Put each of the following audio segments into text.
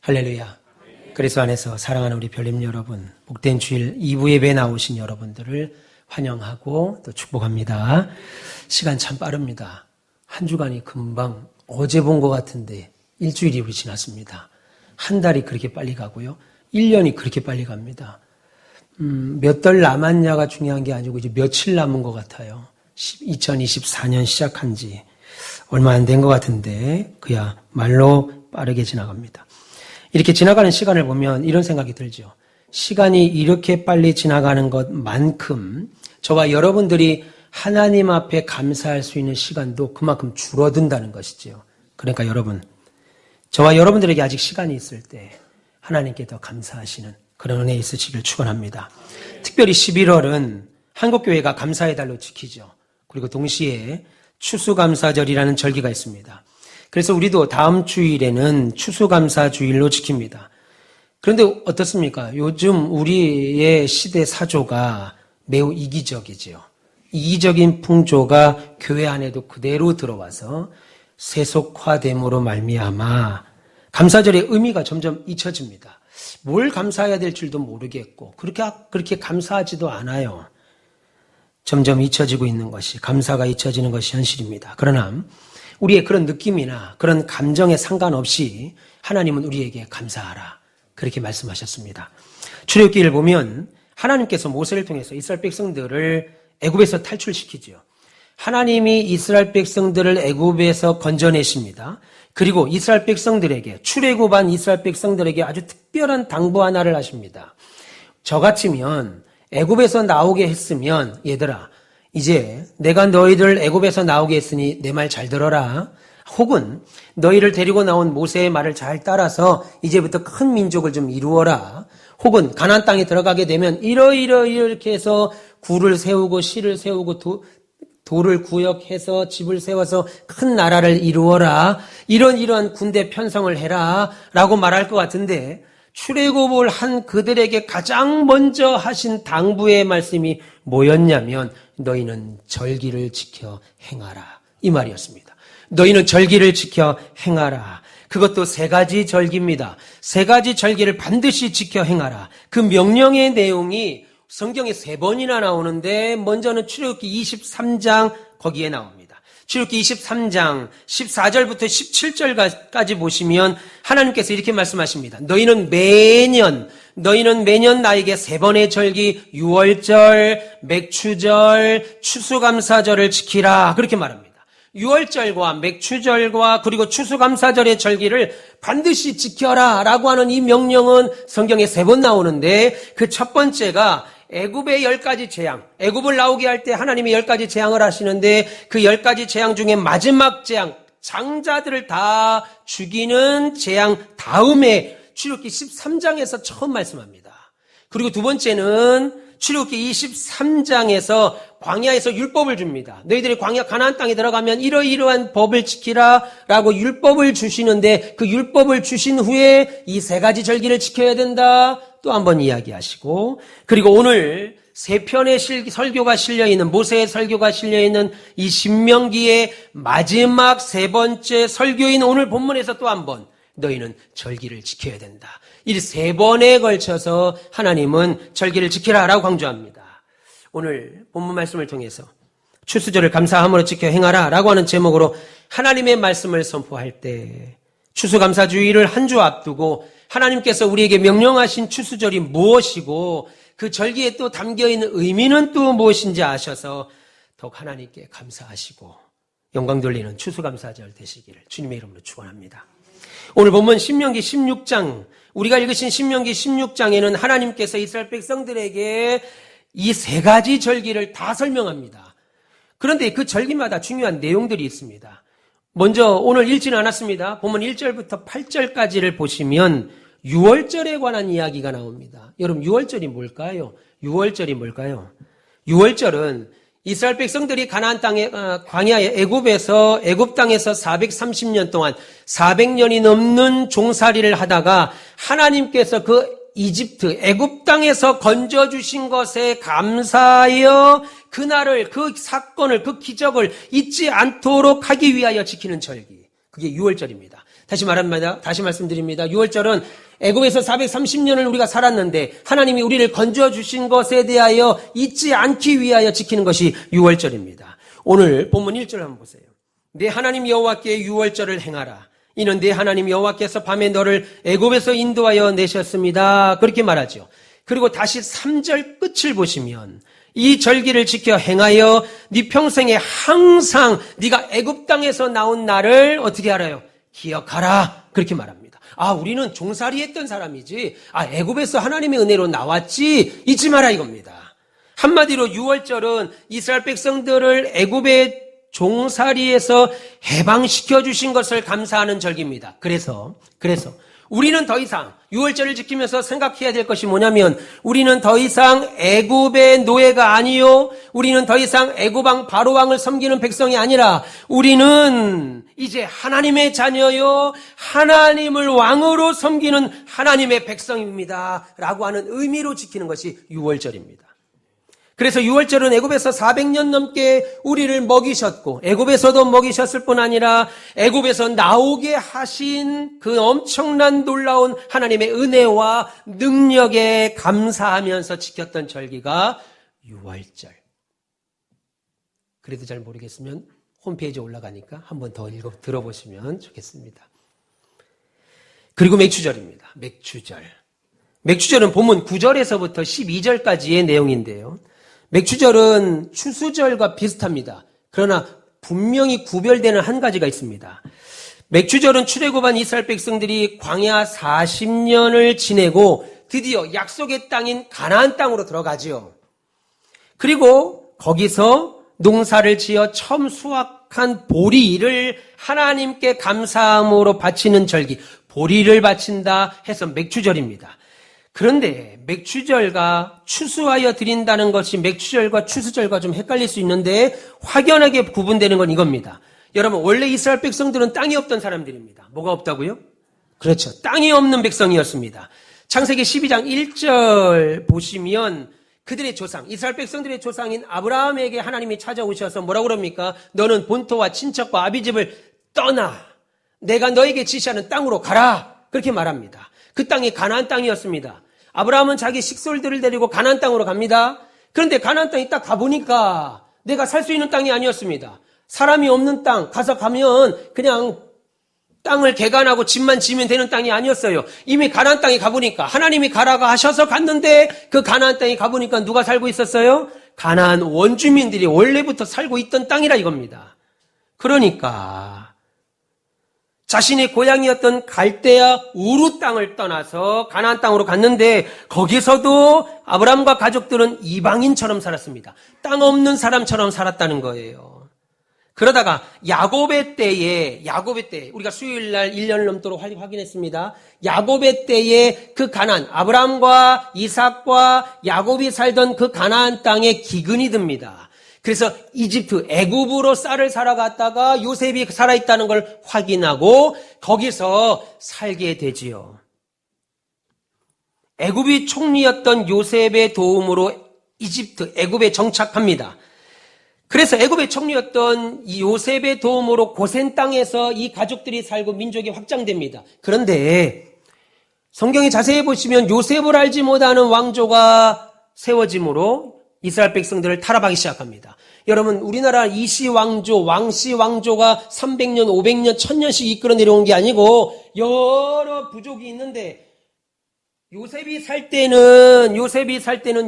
할렐루야. 그리스도 안에서 사랑하는 우리 별님 여러분, 복된 주일 2부 예배에 나오신 여러분들을 환영하고 또 축복합니다. 시간 참 빠릅니다. 한 주간이 금방 어제 본 것 같은데 일주일이 우리 지났습니다. 한 달이 그렇게 빨리 가고요. 1년이 그렇게 빨리 갑니다. 몇 달 남았냐가 중요한 게 아니고 이제 며칠 남은 것 같아요. 2024년 시작한 지 얼마 안 된 것 같은데 그야말로 빠르게 지나갑니다. 이렇게 지나가는 시간을 보면 이런 생각이 들죠. 시간이 이렇게 빨리 지나가는 것만큼 저와 여러분들이 하나님 앞에 감사할 수 있는 시간도 그만큼 줄어든다는 것이죠. 그러니까 여러분, 저와 여러분들에게 아직 시간이 있을 때 하나님께 더 감사하시는 그런 은혜 있으시길 축원합니다. 특별히 11월은 한국교회가 감사의 달로 지키죠. 그리고 동시에 추수감사절이라는 절기가 있습니다. 그래서 우리도 다음 주일에는 추수감사주일로 지킵니다. 그런데 어떻습니까? 요즘 우리의 시대 사조가 매우 이기적이지요. 이기적인 풍조가 교회 안에도 그대로 들어와서 세속화됨으로 말미암아 감사절의 의미가 점점 잊혀집니다. 뭘 감사해야 될 줄도 모르겠고 그렇게 감사하지도 않아요. 점점 잊혀지고 있는 것이, 감사가 잊혀지는 것이 현실입니다. 그러나 우리의 그런 느낌이나 그런 감정에 상관없이 하나님은 우리에게 감사하라, 그렇게 말씀하셨습니다. 출애굽기를 보면 하나님께서 모세를 통해서 이스라엘 백성들을 애굽에서 탈출시키죠. 하나님이 이스라엘 백성들을 애굽에서 건져내십니다. 그리고 이스라엘 백성들에게, 출애굽한 이스라엘 백성들에게 아주 특별한 당부 하나를 하십니다. 저같으면 애굽에서 나오게 했으면 얘들아, 이제 내가 너희들 애굽에서 나오게 했으니 내 말 잘 들어라. 혹은 너희를 데리고 나온 모세의 말을 잘 따라서 이제부터 큰 민족을 좀 이루어라. 혹은 가나안 땅에 들어가게 되면 이렇게 해서 굴을 세우고 실을 세우고 돌을 구역해서 집을 세워서 큰 나라를 이루어라. 이러한 군대 편성을 해라. 라고 말할 것 같은데 출애굽을 한 그들에게 가장 먼저 하신 당부의 말씀이 뭐였냐면 너희는 절기를 지켜 행하라, 이 말이었습니다. 너희는 절기를 지켜 행하라. 그것도 3가지 절기입니다. 3가지 절기를 반드시 지켜 행하라. 그 명령의 내용이 성경에 3번이나 나오는데 먼저는 출애굽기 23장 거기에 나옵니다. 출애굽기 23장 14절부터 17절까지 보시면 하나님께서 이렇게 말씀하십니다. 너희는 매년 나에게 3번의 절기, 유월절, 맥추절, 추수감사절을 지키라, 그렇게 말합니다. 유월절과 맥추절과 그리고 추수감사절의 절기를 반드시 지켜라 라고 하는 이 명령은 성경에 3번 나오는데 그 첫 번째가 애굽의 10가지 재앙, 애굽을 나오게 할 때 하나님이 10가지 재앙을 하시는데 그 10가지 재앙 중에 마지막 재앙, 장자들을 다 죽이는 재앙 다음에 출애굽기 13장에서 처음 말씀합니다. 그리고 두 번째는 출애굽기 23장에서 광야에서 율법을 줍니다. 너희들이 광야 가나안 땅에 들어가면 이러이러한 법을 지키라 라고 율법을 주시는데 그 율법을 주신 후에 이 3가지 절기를 지켜야 된다 또 한 번 이야기하시고, 그리고 오늘 3편의 설교가 실려있는, 모세의 설교가 실려있는 이 신명기의 마지막 3번째 설교인 오늘 본문에서 또 한 번 너희는 절기를 지켜야 된다. 이 3번에 걸쳐서 하나님은 절기를 지키라라고 강조합니다. 오늘 본문 말씀을 통해서 추수절을 감사함으로 지켜 행하라 라고 하는 제목으로 하나님의 말씀을 선포할 때 추수감사주의를 한 주 앞두고 하나님께서 우리에게 명령하신 추수절이 무엇이고 그 절기에 또 담겨있는 의미는 또 무엇인지 아셔서 더욱 하나님께 감사하시고 영광 돌리는 추수감사절 되시기를 주님의 이름으로 축원합니다. 오늘 본문 신명기 16장, 우리가 읽으신 신명기 16장에는 하나님께서 이스라엘 백성들에게 이 3가지 절기를 다 설명합니다. 그런데 그 절기마다 중요한 내용들이 있습니다. 먼저 오늘 읽지는 않았습니다. 본문 1절부터 8절까지를 보시면 유월절에 관한 이야기가 나옵니다. 여러분, 유월절이 뭘까요? 유월절은 이스라엘 백성들이 가나안 땅에 광야의 애굽 땅에서 430년 동안 400년이 넘는 종살이를 하다가 하나님께서 그 이집트 애굽 땅에서 건져 주신 것에 감사하여 그날을, 그 사건을, 그 기적을 잊지 않도록 하기 위하여 지키는 절기. 그게 유월절입니다. 다시 말씀드립니다. 유월절은 애굽에서 430년을 우리가 살았는데 하나님이 우리를 건져 주신 것에 대하여 잊지 않기 위하여 지키는 것이 유월절입니다. 오늘 본문 1절 한번 보세요. 내 하나님 여호와께 유월절을 행하라. 이는 내 하나님 여호와께서 밤에 너를 애굽에서 인도하여 내셨습니다. 그렇게 말하죠. 그리고 다시 3절 끝을 보시면 이 절기를 지켜 행하여 네 평생에 항상 네가 애굽 땅에서 나온 날을 어떻게 알아요? 기억하라. 그렇게 말합니다. 우리는 종살이 했던 사람이지. 애굽에서 하나님의 은혜로 나왔지. 잊지 마라 이겁니다. 한마디로 유월절은 이스라엘 백성들을 애굽의 종살이에서 해방시켜 주신 것을 감사하는 절기입니다. 그래서 우리는 더 이상 유월절을 지키면서 생각해야 될 것이 뭐냐면 우리는 더 이상 애굽의 노예가 아니요, 우리는 더 이상 애굽왕 바로왕을 섬기는 백성이 아니라 우리는 이제 하나님의 자녀요, 하나님을 왕으로 섬기는 하나님의 백성입니다 라고 하는 의미로 지키는 것이 유월절입니다. 그래서 유월절은 애굽에서 400년 넘게 우리를 먹이셨고 애굽에서도 먹이셨을 뿐 아니라 애굽에서 나오게 하신 그 엄청난 놀라운 하나님의 은혜와 능력에 감사하면서 지켰던 절기가 유월절. 그래도 잘 모르겠으면 홈페이지에 올라가니까 한번 더 들어보시면 좋겠습니다. 그리고 맥주절입니다. 맥주절은 본문 9절에서부터 12절까지의 내용인데요. 맥주절은 추수절과 비슷합니다. 그러나 분명히 구별되는 한 가지가 있습니다. 맥주절은 출애굽한 이스라엘 백성들이 광야 40년을 지내고 드디어 약속의 땅인 가나안 땅으로 들어가지요. 그리고 거기서 농사를 지어 처음 수확한 보리를 하나님께 감사함으로 바치는 절기, 보리를 바친다 해서 맥주절입니다. 그런데 맥주절과 추수하여 드린다는 것이 맥주절과 추수절과 좀 헷갈릴 수 있는데 확연하게 구분되는 건 이겁니다. 여러분, 원래 이스라엘 백성들은 땅이 없던 사람들입니다. 뭐가 없다고요? 그렇죠. 땅이 없는 백성이었습니다. 창세기 12장 1절 보시면 그들의 조상, 이스라엘 백성들의 조상인 아브라함에게 하나님이 찾아오셔서 뭐라고 그럽니까? 너는 본토와 친척과 아비집을 떠나 내가 너에게 지시하는 땅으로 가라. 그렇게 말합니다. 그 땅이 가나안 땅이었습니다. 아브라함은 자기 식솔들을 데리고 가나안 땅으로 갑니다. 그런데 가나안 땅에 딱 가보니까 내가 살 수 있는 땅이 아니었습니다. 사람이 없는 땅, 가면 그냥 땅을 개간하고 집만 지으면 되는 땅이 아니었어요. 이미 가나안 땅에 가보니까 하나님이 가라고 하셔서 갔는데 그 가나안 땅에 가보니까 누가 살고 있었어요? 가나안 원주민들이 원래부터 살고 있던 땅이라 이겁니다. 그러니까 자신의 고향이었던 갈대아 우르 땅을 떠나서 가나안 땅으로 갔는데 거기서도 아브라함과 가족들은 이방인처럼 살았습니다. 땅 없는 사람처럼 살았다는 거예요. 그러다가 야곱의 때에 우리가 수요일 날 1년을 넘도록 확인했습니다. 야곱의 때에 그 가나안, 아브라함과 이삭과 야곱이 살던 그 가나안 땅에 기근이 듭니다. 그래서 이집트, 애굽으로 쌀을 사러 갔다가 요셉이 살아있다는 걸 확인하고 거기서 살게 되지요. 애굽이 총리였던 요셉의 도움으로 애굽에 정착합니다. 그래서 애굽의 총리였던 이 요셉의 도움으로 고센 땅에서 이 가족들이 살고 민족이 확장됩니다. 그런데 성경에 자세히 보시면 요셉을 알지 못하는 왕조가 세워짐으로 이스라엘 백성들을 타락하기 시작합니다. 여러분, 우리나라 이씨 왕조, 왕씨 왕조가 300년, 500년, 1000년씩 이끌어 내려온 게 아니고 여러 부족이 있는데 요셉이 살 때는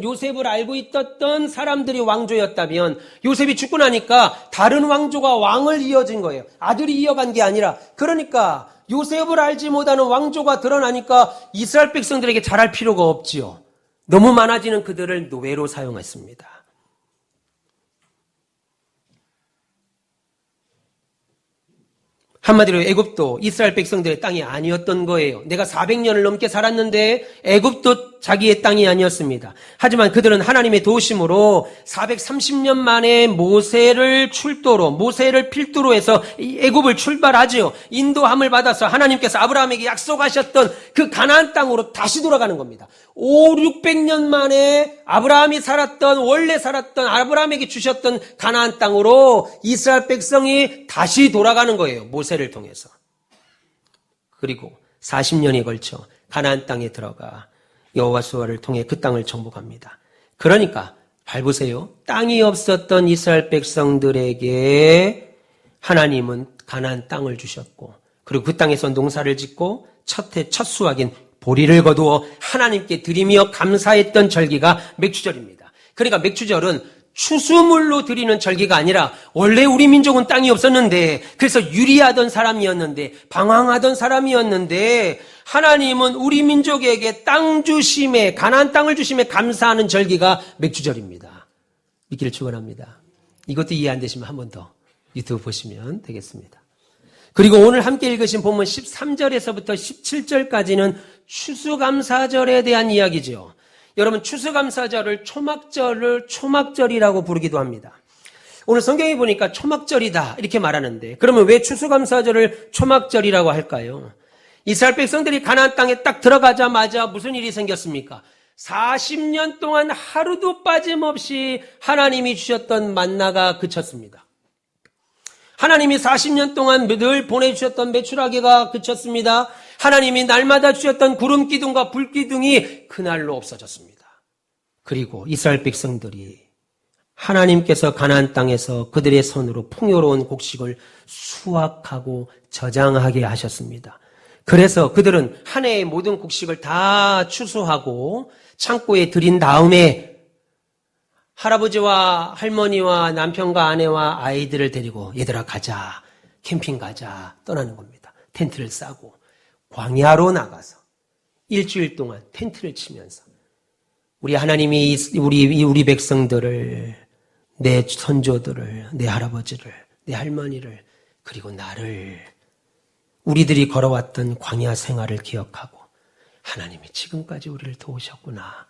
요셉을 알고 있었던 사람들이 왕조였다면 요셉이 죽고 나니까 다른 왕조가 왕을 이어진 거예요. 아들이 이어간 게 아니라. 그러니까 요셉을 알지 못하는 왕조가 드러나니까 이스라엘 백성들에게 잘할 필요가 없지요. 너무 많아지는 그들을 노예로 사용했습니다. 한마디로 애굽도 이스라엘 백성들의 땅이 아니었던 거예요. 내가 400년을 넘게 살았는데 애굽도 자기의 땅이 아니었습니다. 하지만 그들은 하나님의 도우심으로 430년 만에 모세를 필두로 해서 애굽을 출발하지요. 인도함을 받아서 하나님께서 아브라함에게 약속하셨던 그 가나안 땅으로 다시 돌아가는 겁니다. 600년 만에 원래 살았던 아브라함에게 주셨던 가나안 땅으로 이스라엘 백성이 다시 돌아가는 거예요. 모세를 통해서. 그리고 40년에 걸쳐 가나안 땅에 들어가 여호와수아를 통해 그 땅을 정복합니다. 그러니까 밟으세요. 땅이 없었던 이스라엘 백성들에게 하나님은 가나안 땅을 주셨고, 그리고 그 땅에서 농사를 짓고 첫 수확인 보리를 거두어 하나님께 드리며 감사했던 절기가 맥추절입니다. 그러니까 맥추절은 추수물로 드리는 절기가 아니라, 원래 우리 민족은 땅이 없었는데, 그래서 유리하던 사람이었는데, 방황하던 사람이었는데, 하나님은 우리 민족에게 땅 주심에, 가나안 땅을 주심에 감사하는 절기가 맥추절입니다. 믿기를 축원합니다. 이것도 이해 안 되시면 한 번 더 유튜브 보시면 되겠습니다. 그리고 오늘 함께 읽으신 본문 13절에서부터 17절까지는 추수감사절에 대한 이야기죠. 여러분, 추수감사절을 초막절이라고 부르기도 합니다. 오늘 성경에 보니까 초막절이다 이렇게 말하는데, 그러면 왜 추수감사절을 초막절이라고 할까요? 이스라엘 백성들이 가나안 땅에 딱 들어가자마자 무슨 일이 생겼습니까? 40년 동안 하루도 빠짐없이 하나님이 주셨던 만나가 그쳤습니다. 하나님이 40년 동안 늘 보내주셨던 메추라기가 그쳤습니다. 하나님이 날마다 주셨던 구름 기둥과 불 기둥이 그날로 없어졌습니다. 그리고 이스라엘 백성들이 하나님께서 가나안 땅에서 그들의 손으로 풍요로운 곡식을 수확하고 저장하게 하셨습니다. 그래서 그들은 한 해의 모든 곡식을 다 추수하고 창고에 들인 다음에 할아버지와 할머니와 남편과 아내와 아이들을 데리고 얘들아 가자, 캠핑 가자 떠나는 겁니다. 텐트를 싸고 광야로 나가서 일주일 동안 텐트를 치면서 우리 하나님이 우리 백성들을, 내 선조들을, 내 할아버지를, 내 할머니를, 그리고 나를, 우리들이 걸어왔던 광야 생활을 기억하고 하나님이 지금까지 우리를 도우셨구나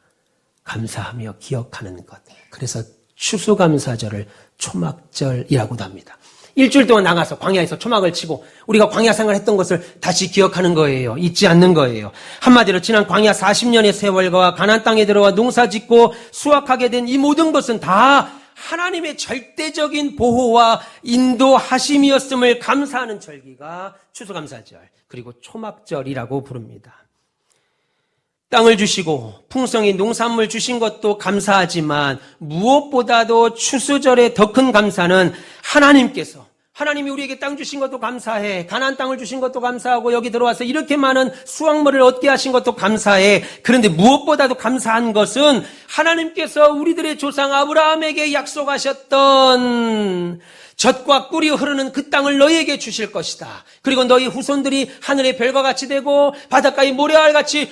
감사하며 기억하는 것. 그래서 추수감사절을 초막절이라고도 합니다. 일주일 동안 나가서 광야에서 초막을 치고 우리가 광야 생활했던 것을 다시 기억하는 거예요. 잊지 않는 거예요. 한마디로 지난 광야 40년의 세월과 가나안 땅에 들어와 농사 짓고 수확하게 된 이 모든 것은 다 하나님의 절대적인 보호와 인도하심이었음을 감사하는 절기가 추수감사절, 그리고 초막절이라고 부릅니다. 땅을 주시고 풍성히 농산물 주신 것도 감사하지만 무엇보다도 추수절의 더 큰 감사는 하나님이 우리에게 땅 주신 것도 감사해, 가나안 땅을 주신 것도 감사하고 여기 들어와서 이렇게 많은 수확물을 얻게 하신 것도 감사해. 그런데 무엇보다도 감사한 것은 하나님께서 우리들의 조상 아브라함에게 약속하셨던 젖과 꿀이 흐르는 그 땅을 너희에게 주실 것이다. 그리고 너희 후손들이 하늘의 별과 같이 되고 바닷가의 모래알 같이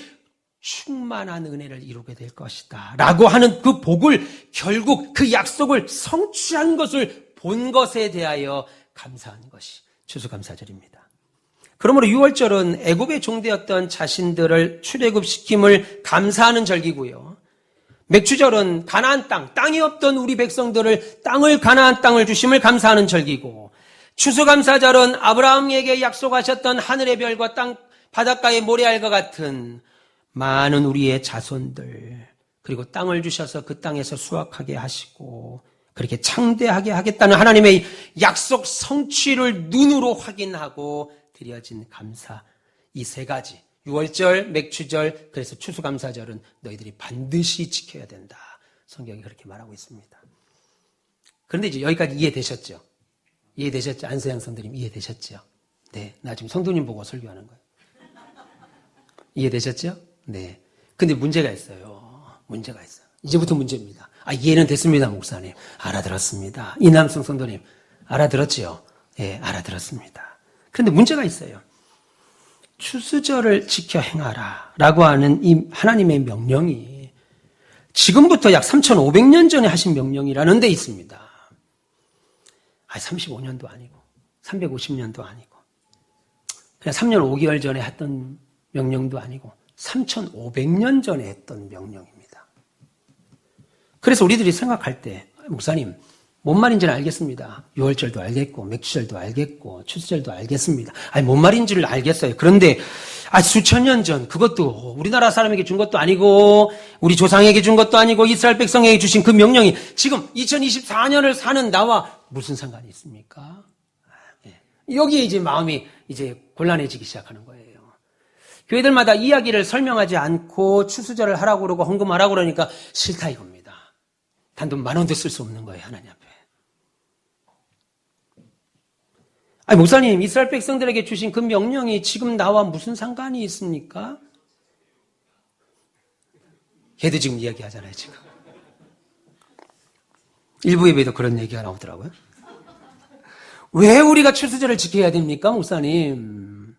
충만한 은혜를 이루게 될 것이다 라고 하는 그 복을, 결국 그 약속을 성취한 것을 본 것에 대하여 감사한 것이 추수감사절입니다. 그러므로 유월절은 애굽의 종되었던 자신들을 출애굽시킴을 감사하는 절기고요. 맥추절은 가나안 땅이 없던 우리 백성들을 가나안 땅을 주심을 감사하는 절기고, 추수감사절은 아브라함에게 약속하셨던 하늘의 별과 땅, 바닷가의 모래알과 같은 많은 우리의 자손들, 그리고 땅을 주셔서 그 땅에서 수확하게 하시고 그렇게 창대하게 하겠다는 하나님의 약속 성취를 눈으로 확인하고 드려진 감사, 이 세 가지, 유월절, 맥추절, 그래서 추수감사절은 너희들이 반드시 지켜야 된다. 성경이 그렇게 말하고 있습니다. 그런데 이제 여기까지 이해되셨죠? 안서양 성도님 이해되셨죠? 네, 나 지금 성도님 보고 설교하는 거예요. 이해되셨죠? 네. 근데 문제가 있어요. 이제부터 문제입니다. 이해는 됐습니다, 목사님. 알아들었습니다. 이남성 성도님, 알아들었지요? 예, 알아들었습니다. 그런데 문제가 있어요. 추수절을 지켜 행하라 라고 하는 이 하나님의 명령이 지금부터 약 3,500년 전에 하신 명령이라는 데 있습니다. 35년도 아니고 350년도 아니고 그냥 3년 5개월 전에 했던 명령도 아니고 3,500년 전에 했던 명령입니다. 그래서 우리들이 생각할 때, 목사님, 뭔 말인지는 알겠습니다. 유월절도 알겠고, 맥추절도 알겠고, 추수절도 알겠습니다. 뭔 말인지를 알겠어요. 그런데, 수천 년 전, 그것도 우리나라 사람에게 준 것도 아니고, 우리 조상에게 준 것도 아니고, 이스라엘 백성에게 주신 그 명령이 지금 2024년을 사는 나와 무슨 상관이 있습니까? 여기에 이제 마음이 이제 곤란해지기 시작하는 거예요. 교회들마다 이야기를 설명하지 않고 추수절을 하라고 그러고 헌금하라고 그러니까 싫다 이겁니다. 단돈 10,000원도 쓸 수 없는 거예요, 하나님 앞에. 아니, 목사님, 이스라엘 백성들에게 주신 그 명령이 지금 나와 무슨 상관이 있습니까? 걔도 지금 이야기하잖아요, 지금. 일부 예배도 그런 얘기가 나오더라고요. 왜 우리가 추수절을 지켜야 됩니까, 목사님?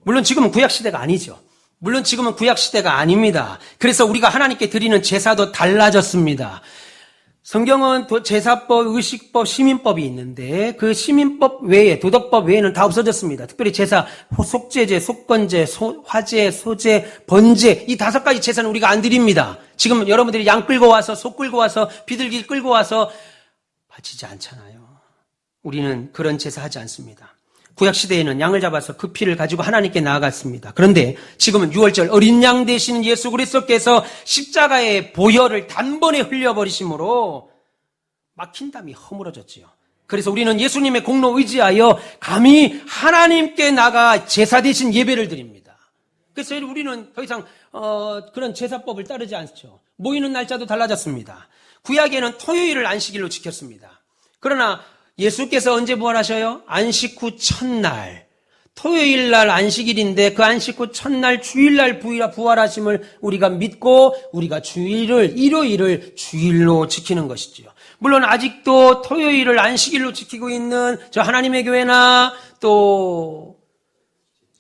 물론 지금은 구약시대가 아니죠. 물론 지금은 구약시대가 아닙니다. 그래서 우리가 하나님께 드리는 제사도 달라졌습니다. 성경은 제사법, 의식법, 시민법이 있는데 그 시민법 외에, 도덕법 외에는 다 없어졌습니다. 특별히 제사, 속죄제, 속건제, 화제, 소제, 번제 이 5가지 제사는 우리가 안 드립니다. 지금 여러분들이 양 끌고 와서, 소 끌고 와서, 비둘기 끌고 와서 바치지 않잖아요. 우리는 그런 제사 하지 않습니다. 구약시대에는 양을 잡아서 그 피를 가지고 하나님께 나아갔습니다. 그런데 지금은 유월절 어린 양 되시는 예수 그리스도께서 십자가의 보혈을 단번에 흘려버리심으로 막힌 담이 허물어졌지요. 그래서 우리는 예수님의 공로 의지하여 감히 하나님께 나가 제사 대신 예배를 드립니다. 그래서 우리는 더 이상 그런 제사법을 따르지 않죠. 모이는 날짜도 달라졌습니다. 구약에는 토요일을 안식일로 지켰습니다. 그러나 예수께서 언제 부활하셔요? 안식 후 첫날. 토요일 날 안식일인데 그 안식 후 첫날 주일날 부활하심을 우리가 믿고 우리가 일요일을 주일로 지키는 것이지요. 물론 아직도 토요일을 안식일로 지키고 있는 저 하나님의 교회나 또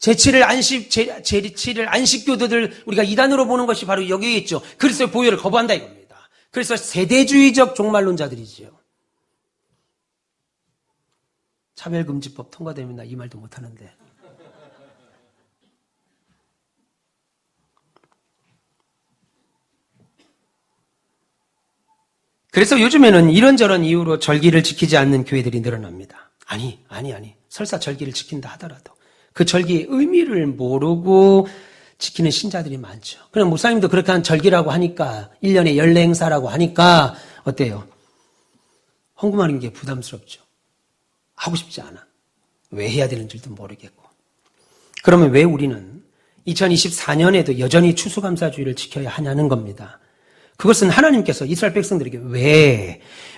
제7일 안식교도들 우리가 이단으로 보는 것이 바로 여기에 있죠. 그리스도의 보혈을 거부한다 이겁니다. 그래서 세대주의적 종말론자들이지요. 차별금지법 통과되면 나 이 말도 못하는데. 그래서 요즘에는 이런저런 이유로 절기를 지키지 않는 교회들이 늘어납니다. 아니. 설사 절기를 지킨다 하더라도 그 절기의 의미를 모르고 지키는 신자들이 많죠. 그럼 목사님도 그렇게 한 절기라고 하니까 1년에 연례 행사라고 하니까 어때요? 헌금하는 게 부담스럽죠. 하고 싶지 않아. 왜 해야 되는 줄도 모르겠고. 그러면 왜 우리는 2024년에도 여전히 추수감사주의를 지켜야 하냐는 겁니다. 그것은 하나님께서 이스라엘 백성들에게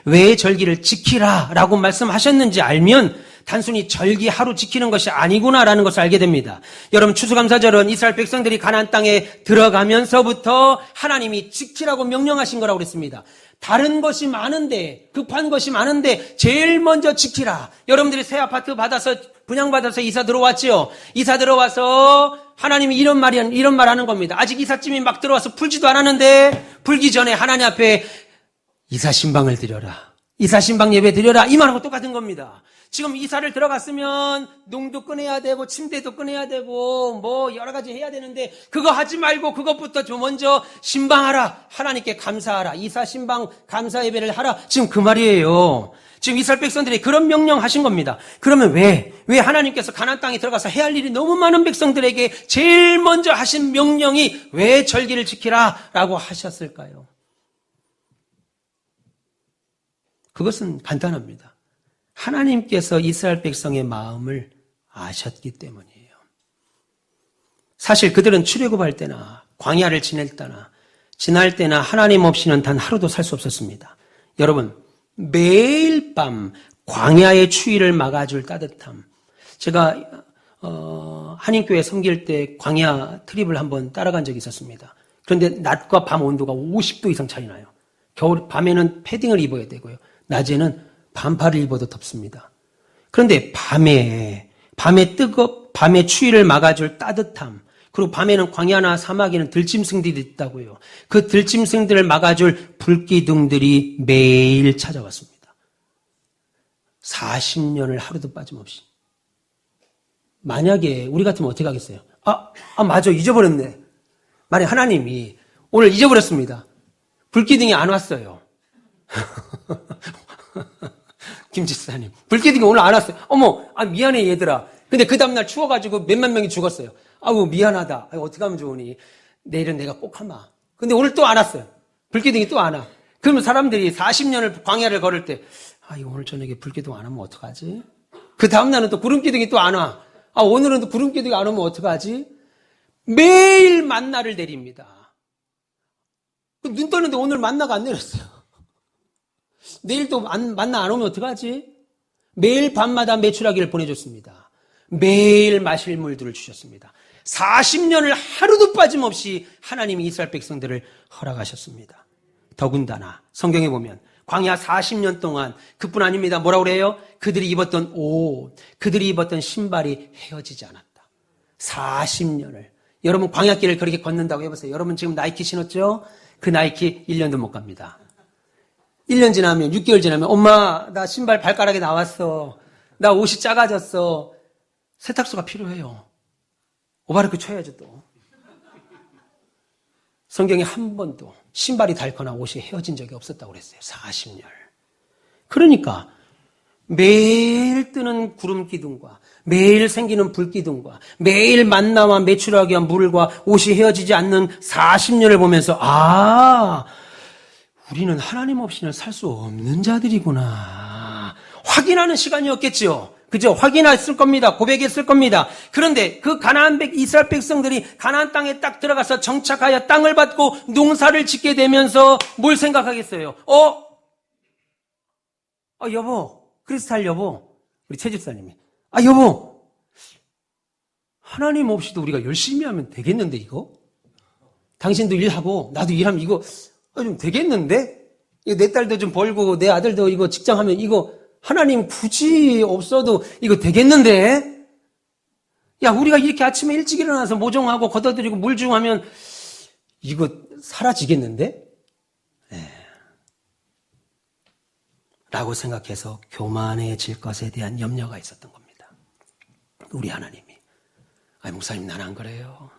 왜 절기를 지키라 라고 말씀하셨는지 알면 단순히 절기 하루 지키는 것이 아니구나라는 것을 알게 됩니다. 여러분, 추수감사절은 이스라엘 백성들이 가나안 땅에 들어가면서부터 하나님이 지키라고 명령하신 거라고 그랬습니다. 다른 것이 많은데, 급한 것이 많은데 제일 먼저 지키라. 여러분들이 새 아파트 분양받아서 이사 들어왔지요. 이사 들어와서 하나님이 이런 말 하는 겁니다. 아직 이삿짐이 막 들어와서 풀지도 않았는데 풀기 전에 하나님 앞에 이사신방을 드려라. 이사신방 예배 드려라. 이 말하고 똑같은 겁니다. 지금 이사를 들어갔으면 농도 꺼내야 되고 침대도 꺼내야 되고 뭐 여러 가지 해야 되는데 그거 하지 말고 그것부터 좀 먼저 신방하라. 하나님께 감사하라. 이사신방 감사 예배를 하라. 지금 그 말이에요. 지금 이스라엘 백성들이 그런 명령하신 겁니다. 그러면 왜 하나님께서 가나안 땅에 들어가서 해야 할 일이 너무 많은 백성들에게 제일 먼저 하신 명령이 왜 절기를 지키라라고 하셨을까요? 그것은 간단합니다. 하나님께서 이스라엘 백성의 마음을 아셨기 때문이에요. 사실 그들은 출애굽할 때나 광야를 지날 때나 하나님 없이는 단 하루도 살 수 없었습니다. 여러분, 매일 밤 광야의 추위를 막아줄 따뜻함. 제가 한인교회 섬길 때 광야 트립을 한번 따라간 적이 있었습니다. 그런데 낮과 밤 온도가 50도 이상 차이 나요. 밤에는 패딩을 입어야 되고요. 낮에는 반팔을 입어도 덥습니다. 그런데 밤에 추위를 막아줄 따뜻함, 그리고 밤에는 광야나 사막에는 들짐승들이 있다고요. 그 들짐승들을 막아줄 불기둥들이 매일 찾아왔습니다. 40년을 하루도 빠짐없이. 만약에 우리 같으면 어떻게 하겠어요? 맞아, 잊어버렸네. 만약 하나님이 오늘 잊어버렸습니다. 불기둥이 안 왔어요. 김지사님, 불기둥이 오늘 안 왔어요. 어머, 미안해 얘들아. 근데 그 다음날 추워가지고 몇만 명이 죽었어요. 아우 미안하다. 어떻게 하면 좋으니? 내일은 내가 꼭 하마. 근데 오늘 또 안 왔어요. 불기둥이 또 안 와. 그러면 사람들이 40년을 광야를 걸을 때 이거 오늘 저녁에 불기둥 안 오면 어떡하지? 그 다음날은 또 구름기둥이 또 안 와. 오늘은 또 구름기둥이 안 오면 어떡하지? 매일 만나를 내립니다. 눈 떠는데 오늘 만나가 안 내렸어요. 내일 또 만나 안 오면 어떡하지? 매일 밤마다 메추라기를 보내줬습니다. 매일 마실 물들을 주셨습니다. 40년을 하루도 빠짐없이 하나님이 이스라엘 백성들을 허락하셨습니다. 더군다나 성경에 보면 광야 40년 동안 그뿐 아닙니다. 뭐라고 그래요? 그들이 입었던 옷, 그들이 입었던 신발이 헤어지지 않았다. 40년을. 여러분 광야길을 그렇게 걷는다고 해보세요. 여러분 지금 나이키 신었죠? 그 나이키 1년도 못 갑니다. 1년 지나면 6개월 지나면 엄마 나 신발 발가락에 나왔어. 나 옷이 작아졌어. 세탁소가 필요해요. 오바르크 쳐야죠 또. 성경에 한 번도 신발이 닳거나 옷이 헤어진 적이 없었다고 그랬어요. 40년. 그러니까 매일 뜨는 구름 기둥과 매일 생기는 불 기둥과 매일 만나와 메추라기와 물과 옷이 헤어지지 않는 40년을 보면서 우리는 하나님 없이는 살 수 없는 자들이구나. 확인하는 시간이었겠죠. 그죠? 확인했을 겁니다. 고백했을 겁니다. 그런데 그 이스라엘 백성들이 가나안 땅에 딱 들어가서 정착하여 땅을 받고 농사를 짓게 되면서 뭘 생각하겠어요? 여보, 크리스탈 여보, 우리 최 집사님이. 여보, 하나님 없이도 우리가 열심히 하면 되겠는데, 이거? 당신도 일하고, 나도 일하면 이거, 좀 되겠는데? 이거 내 딸도 좀 벌고, 내 아들도 이거 직장하면 이거, 하나님 굳이 없어도 이거 되겠는데? 야, 우리가 이렇게 아침에 일찍 일어나서 모종하고 걷어들이고 물 주고 하면 이거 사라지겠는데? 라고 생각해서 교만해질 것에 대한 염려가 있었던 겁니다. 우리 하나님이. 목사님 나는 안 그래요.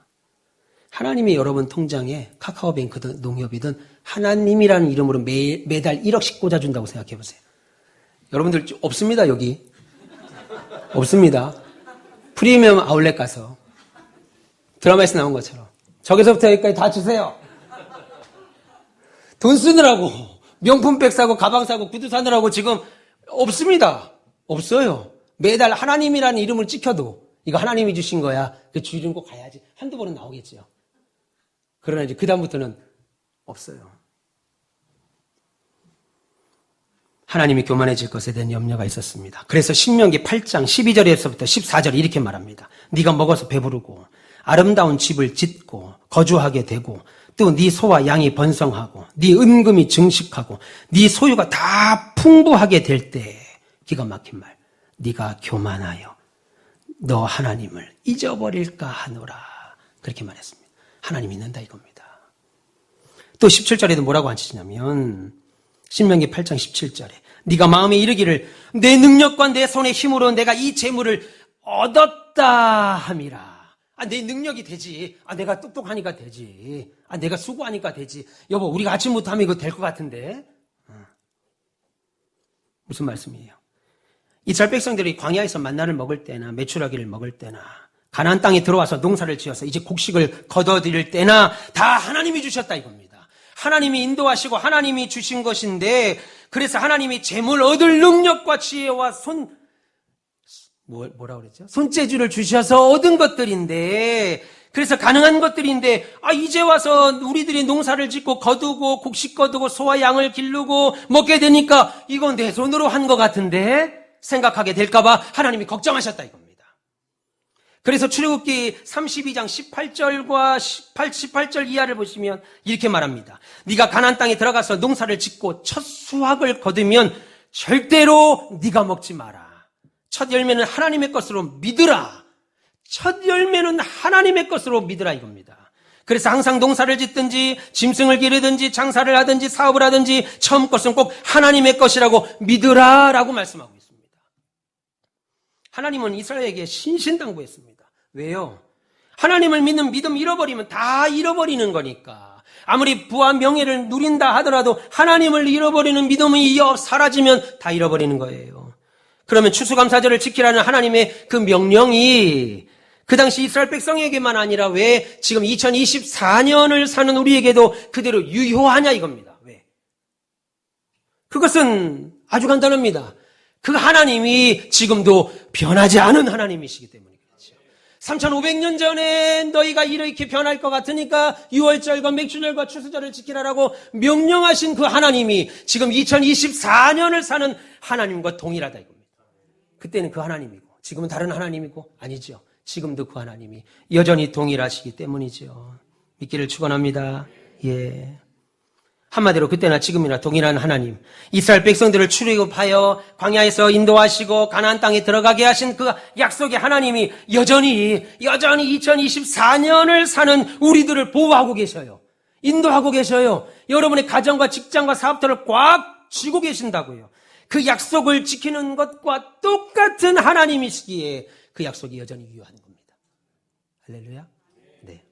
하나님이 여러분 통장에 카카오뱅크든 농협이든 하나님이라는 이름으로 매달 1억씩 꽂아준다고 생각해 보세요. 여러분들 없습니다, 여기. 없습니다. 프리미엄 아울렛 가서 드라마에서 나온 것처럼 저기서부터 여기까지 다 주세요. 돈 쓰느라고 명품백 사고 가방 사고 구두 사느라고 지금 없습니다. 없어요. 매달 하나님이라는 이름을 찍혀도 이거 하나님이 주신 거야. 그 주일은 꼭 가야지. 한두 번은 나오겠죠. 그러나 이제 그다음부터는 없어요. 하나님이 교만해질 것에 대한 염려가 있었습니다. 그래서 신명기 8장 12절에서부터 14절 이렇게 말합니다. 네가 먹어서 배부르고 아름다운 집을 짓고 거주하게 되고 또 네 소와 양이 번성하고 네 은금이 증식하고 네 소유가 다 풍부하게 될 때 기가 막힌 말. 네가 교만하여 너 하나님을 잊어버릴까 하노라. 그렇게 말했습니다. 하나님 잊는다 이겁니다. 또 17절에도 뭐라고 하시냐면 신명기 8장 17절에 네가 마음에 이르기를 내 능력과 내 손의 힘으로 내가 이 재물을 얻었다 함이라. 내 능력이 되지. 내가 똑똑하니까 되지. 내가 수고하니까 되지. 여보, 우리가 아침부터 하면 이거 될 것 같은데. 무슨 말씀이에요? 이스라엘 백성들이 광야에서 만나를 먹을 때나 메추라기를 먹을 때나 가나안 땅에 들어와서 농사를 지어서 이제 곡식을 거둬들일 때나 다 하나님이 주셨다 이겁니다. 하나님이 인도하시고 하나님이 주신 것인데 그래서 하나님이 재물 얻을 능력과 지혜와 뭐라 그랬죠? 손재주를 주셔서 얻은 것들인데 그래서 가능한 것들인데 이제 와서 우리들이 농사를 짓고 거두고 곡식 거두고 소와 양을 기르고 먹게 되니까 이건 내 손으로 한 것 같은데 생각하게 될까봐 하나님이 걱정하셨다 이겁니다. 그래서 출애굽기 32장 18절과 18절 이하를 보시면 이렇게 말합니다. 네가 가나안 땅에 들어가서 농사를 짓고 첫 수확을 거두면 절대로 네가 먹지 마라. 첫 열매는 하나님의 것으로 믿으라. 첫 열매는 하나님의 것으로 믿으라 이겁니다. 그래서 항상 농사를 짓든지 짐승을 기르든지 장사를 하든지 사업을 하든지 처음 것은 꼭 하나님의 것이라고 믿으라라고 말씀하고 있습니다. 하나님은 이스라엘에게 신신당부했습니다. 왜요? 하나님을 믿는 믿음 잃어버리면 다 잃어버리는 거니까. 아무리 부와 명예를 누린다 하더라도 하나님을 잃어버리는 믿음이 사라지면 다 잃어버리는 거예요. 그러면 추수감사절을 지키라는 하나님의 그 명령이 그 당시 이스라엘 백성에게만 아니라 왜 지금 2024년을 사는 우리에게도 그대로 유효하냐 이겁니다. 왜? 그것은 아주 간단합니다. 그 하나님이 지금도 변하지 않은 하나님이시기 때문에 그렇죠. 3,500년 전에 너희가 이렇게 변할 것 같으니까 6월절과 맥주절과 추수절을 지키라라고 명령하신 그 하나님이 지금 2024년을 사는 하나님과 동일하다 이겁니다. 그때는 그 하나님이고 지금은 다른 하나님이고 아니죠. 지금도 그 하나님이 여전히 동일하시기 때문이죠. 믿기를 축원합니다. 예. 한마디로 그때나 지금이나 동일한 하나님, 이스라엘 백성들을 출애굽하여 광야에서 인도하시고 가나안 땅에 들어가게 하신 그 약속의 하나님이 여전히 2024년을 사는 우리들을 보호하고 계셔요. 인도하고 계셔요. 여러분의 가정과 직장과 사업터를 꽉 쥐고 계신다고요. 그 약속을 지키는 것과 똑같은 하나님이시기에 그 약속이 여전히 유효한 겁니다. 할렐루야. 네.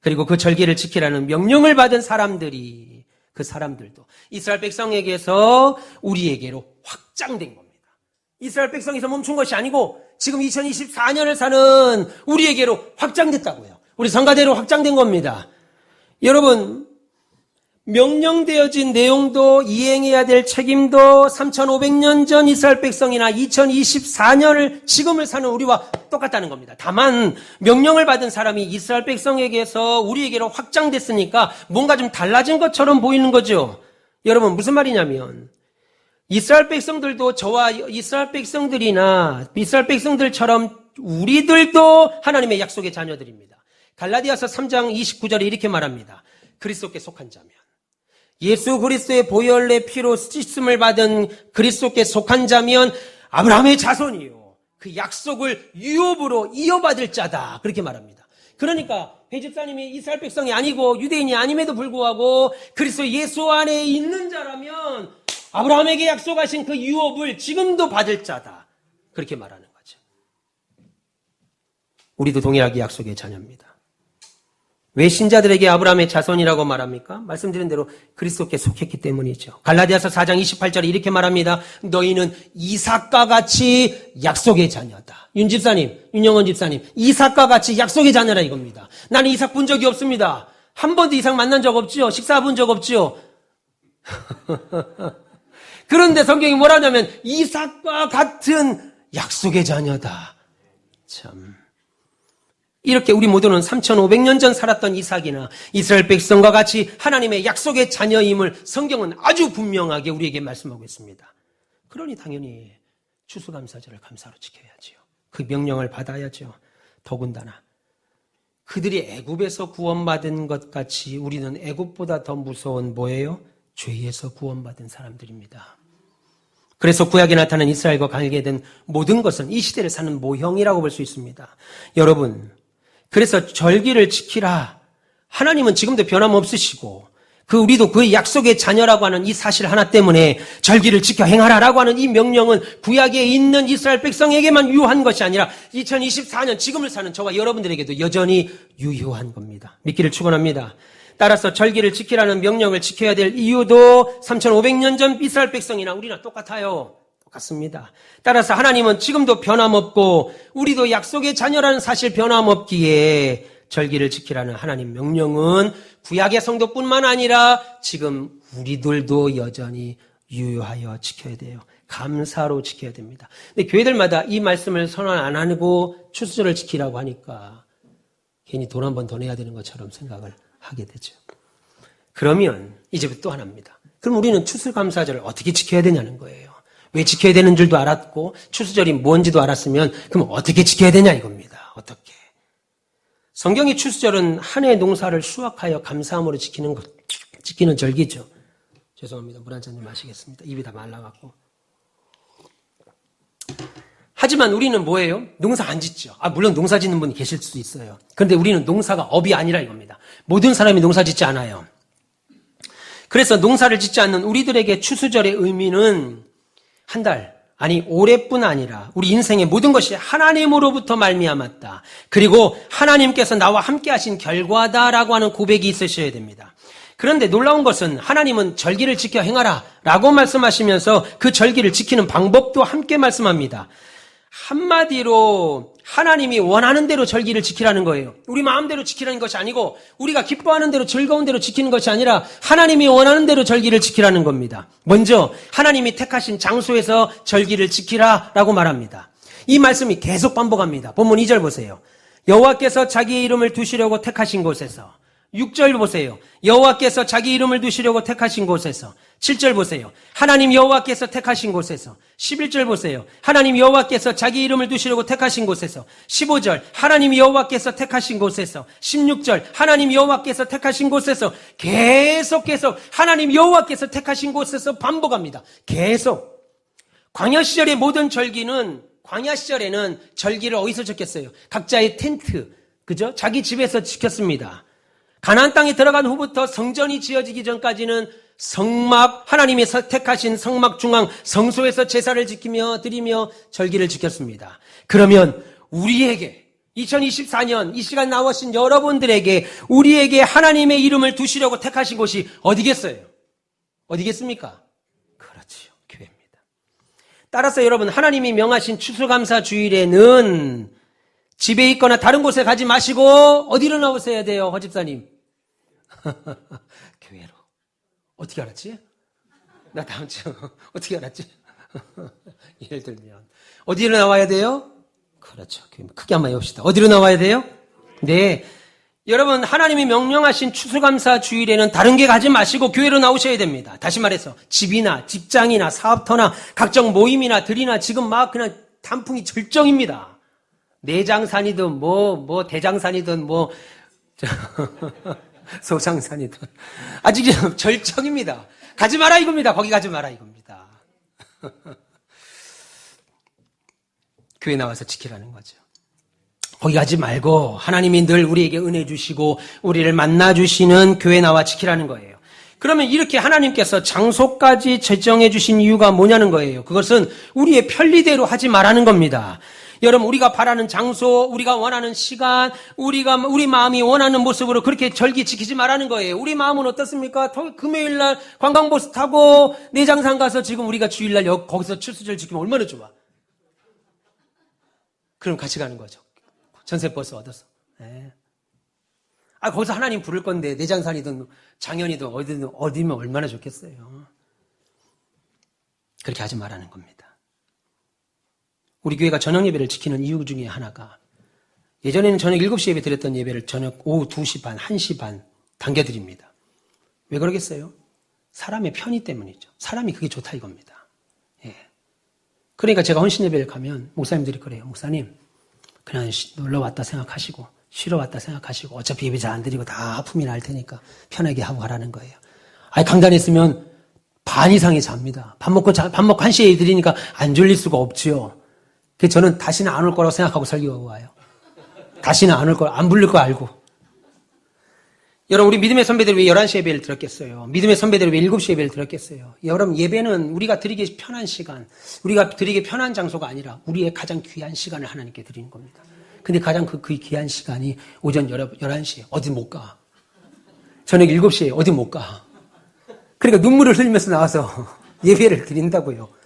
그리고 그 절기를 지키라는 명령을 받은 사람들이 그 사람들도 이스라엘 백성에게서 우리에게로 확장된 겁니다. 이스라엘 백성에서 멈춘 것이 아니고 지금 2024년을 사는 우리에게로 확장됐다고요. 우리 성가대로 확장된 겁니다. 여러분, 명령되어진 내용도 이행해야 될 책임도 3,500년 전 이스라엘 백성이나 2024년을 지금을 사는 우리와 똑같다는 겁니다. 다만 명령을 받은 사람이 이스라엘 백성에게서 우리에게로 확장됐으니까 뭔가 좀 달라진 것처럼 보이는 거죠. 여러분 무슨 말이냐면 이스라엘 백성들도 저와 이스라엘 백성들이나 이스라엘 백성들처럼 우리들도 하나님의 약속의 자녀들입니다. 갈라디아서 3장 29절에 이렇게 말합니다. 그리스도께 속한 자면 예수 그리스도의 보혈의 피로 씻음을 받은 그리스도께 속한 자면 아브라함의 자손이요. 그 약속을 유업으로 이어받을 자다. 그렇게 말합니다. 그러니까 배 집사님이 이스라엘 백성이 아니고 유대인이 아님에도 불구하고 그리스도 예수 안에 있는 자라면 아브라함에게 약속하신 그 유업을 지금도 받을 자다. 그렇게 말하는 거죠. 우리도 동일하게 약속의 자녀입니다. 왜 신자들에게 아브라함의 자손이라고 말합니까? 말씀드린 대로 그리스도께 속했기 때문이죠. 갈라디아서 4장 28절에 이렇게 말합니다. 너희는 이삭과 같이 약속의 자녀다. 윤 집사님, 윤영원 집사님, 이삭과 같이 약속의 자녀라 이겁니다. 나는 이삭 본 적이 없습니다. 한 번도 이삭 만난 적 없지요. 식사 본 적 없지요. 그런데 성경이 뭐라냐면 이삭과 같은 약속의 자녀다. 참. 이렇게 우리 모두는 3,500년 전 살았던 이삭이나 이스라엘 백성과 같이 하나님의 약속의 자녀임을 성경은 아주 분명하게 우리에게 말씀하고 있습니다. 그러니 당연히 추수감사절을 감사로 지켜야지요. 그 명령을 받아야죠. 더군다나 그들이 애굽에서 구원받은 것 같이 우리는 애굽보다 더 무서운 뭐예요? 죄에서 구원받은 사람들입니다. 그래서 구약에 나타난 이스라엘과 관계된 모든 것은 이 시대를 사는 모형이라고 볼 수 있습니다. 여러분, 그래서 절기를 지키라. 하나님은 지금도 변함없으시고 우리도 그 약속의 자녀라고 하는 이 사실 하나 때문에 절기를 지켜 행하라라고 하는 이 명령은 구약에 있는 이스라엘 백성에게만 유효한 것이 아니라 2024년 지금을 사는 저와 여러분들에게도 여전히 유효한 겁니다. 믿기를 축원합니다. 따라서 절기를 지키라는 명령을 지켜야 될 이유도 3,500년 전 이스라엘 백성이나 우리나 똑같아요. 똑같습니다. 따라서 하나님은 지금도 변함없고 우리도 약속의 자녀라는 사실 변함없기에 절기를 지키라는 하나님 명령은 구약의 성도뿐만 아니라 지금 우리들도 여전히 유효하여 지켜야 돼요. 감사로 지켜야 됩니다. 근데 교회들마다 이 말씀을 선언 안 하고 추수절을 지키라고 하니까 괜히 돈 한 번 더 내야 되는 것처럼 생각을 하게 되죠. 그러면 이제부터 또 하나입니다. 그럼 우리는 추수감사절을 어떻게 지켜야 되냐는 거예요. 왜 지켜야 되는 줄도 알았고 추수절이 뭔지도 알았으면 그럼 어떻게 지켜야 되냐 이겁니다. 어떻게? 성경의 추수절은 한 해의 농사를 수확하여 감사함으로 지키는 절기죠. 죄송합니다. 물 한 잔 좀 마시겠습니다. 입이 다 말라갖고. 하지만 우리는 뭐예요? 농사 안 짓죠. 물론 농사 짓는 분이 계실 수도 있어요. 그런데 우리는 농사가 업이 아니라 이겁니다. 모든 사람이 농사 짓지 않아요. 그래서 농사를 짓지 않는 우리들에게 추수절의 의미는 한 달, 아니 올해뿐 아니라 우리 인생의 모든 것이 하나님으로부터 말미암았다. 그리고 하나님께서 나와 함께 하신 결과다라고 하는 고백이 있으셔야 됩니다. 그런데 놀라운 것은 하나님은 절기를 지켜 행하라 라고 말씀하시면서 그 절기를 지키는 방법도 함께 말씀합니다. 한마디로 하나님이 원하는 대로 절기를 지키라는 거예요. 우리 마음대로 지키라는 것이 아니고 우리가 기뻐하는 대로 즐거운 대로 지키는 것이 아니라 하나님이 원하는 대로 절기를 지키라는 겁니다. 먼저 하나님이 택하신 장소에서 절기를 지키라라고 말합니다. 이 말씀이 계속 반복합니다. 본문 2절 보세요. 여호와께서 자기의 이름을 두시려고 택하신 곳에서 6절 보세요. 여호와께서 자기 이름을 두시려고 택하신 곳에서 7절 보세요. 하나님 여호와께서 택하신 곳에서 11절 보세요. 하나님 여호와께서 자기 이름을 두시려고 택하신 곳에서 15절 하나님 여호와께서 택하신 곳에서 16절 하나님 여호와께서 택하신 곳에서 계속 하나님 여호와께서 택하신 곳에서 반복합니다. 계속. 광야 시절의 모든 절기는 광야 시절에는 절기를 어디서 지켰어요? 각자의 텐트, 그죠? 자기 집에서 지켰습니다. 가나안 땅에 들어간 후부터 성전이 지어지기 전까지는 성막, 하나님이 택하신 성막 중앙 성소에서 제사를 지키며 드리며 절기를 지켰습니다. 그러면 우리에게 2024년 이 시간 나오신 여러분들에게 우리에게 하나님의 이름을 두시려고 택하신 곳이 어디겠어요? 어디겠습니까? 그렇지요. 교회입니다. 따라서 여러분 하나님이 명하신 추수감사 주일에는 집에 있거나 다른 곳에 가지 마시고 어디로 나오셔야 돼요, 허집사님? 교회로. 어떻게 알았지? 나 다음 주 어떻게 알았지? 예를 들면 어디로 나와야 돼요? 그렇죠. 크게 한번 해봅시다. 어디로 나와야 돼요? 네. 여러분 하나님이 명령하신 추수감사 주일에는 다른 게 가지 마시고 교회로 나오셔야 됩니다. 다시 말해서 집이나 직장이나 사업터나 각종 모임이나 들이나 지금 막 그냥 단풍이 절정입니다. 내장산이든 대장산이든 소장산이든 아직 절정입니다. 가지 마라 이겁니다. 거기 가지 마라 이겁니다. 교회 나와서 지키라는 거죠. 거기 가지 말고 하나님이 늘 우리에게 은혜 주시고 우리를 만나 주시는 교회 나와 지키라는 거예요. 그러면 이렇게 하나님께서 장소까지 제정해 주신 이유가 뭐냐는 거예요. 그것은 우리의 편리대로 하지 말라는 겁니다. 여러분 우리가 바라는 장소, 우리가 원하는 시간, 우리 마음이 원하는 모습으로 그렇게 절기 지키지 말라는 거예요. 우리 마음은 어떻습니까? 금요일 날 관광버스 타고 내장산 가서 지금 우리가 주일날 거기서 추수절 지키면 얼마나 좋아. 그럼 같이 가는 거죠. 전세버스 얻어서. 네. 거기서 하나님 부를 건데 내장산이든 장현이든 어디면 얼마나 좋겠어요. 그렇게 하지 말라는 겁니다. 우리 교회가 저녁 예배를 지키는 이유 중에 하나가 예전에는 저녁 7시 예배 드렸던 예배를 저녁 오후 2시 반, 1시 반 당겨드립니다. 왜 그러겠어요? 사람의 편의 때문이죠. 사람이 그게 좋다 이겁니다. 예. 그러니까 제가 헌신 예배를 가면 목사님들이 그래요. 목사님 그냥 놀러 왔다 생각하시고 쉬러 왔다 생각하시고 어차피 예배 잘 안 드리고 다 아픔이 날 테니까 편하게 하고 가라는 거예요. 강단에 있으면 반 이상이 잡니다. 밥 먹고 1시에 예배 드리니까 안 졸릴 수가 없지요. 그래서 저는 다시는 안 올 거라고 생각하고 설교하고 와요. 다시는 안 올 거, 안 부를 거 알고. 여러분, 우리 믿음의 선배들이 왜 11시 예배를 드렸겠어요? 믿음의 선배들이 왜 7시 예배를 드렸겠어요? 여러분, 예배는 우리가 드리기 편한 시간, 우리가 드리기 편한 장소가 아니라 우리의 가장 귀한 시간을 하나님께 드리는 겁니다. 근데 가장 그 귀한 시간이 오전 11시에 어디 못 가. 저녁 7시에 어디 못 가. 그러니까 눈물을 흘리면서 나와서 예배를 드린다고요.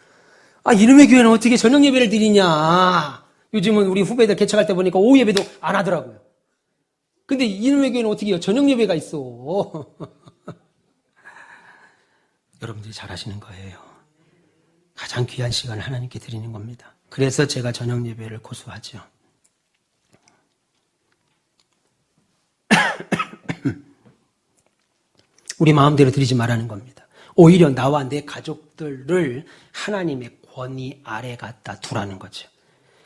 이놈의 교회는 어떻게 저녁 예배를 드리냐. 요즘은 우리 후배들 개척할 때 보니까 오후 예배도 안 하더라고요. 근데 이놈의 교회는 어떻게 해요? 저녁 예배가 있어. 여러분들이 잘 아시는 거예요. 가장 귀한 시간을 하나님께 드리는 겁니다. 그래서 제가 저녁 예배를 고수하죠. 우리 마음대로 드리지 말라는 겁니다. 오히려 나와 내 가족들을 하나님의 권위 아래 갖다 두라는 거죠.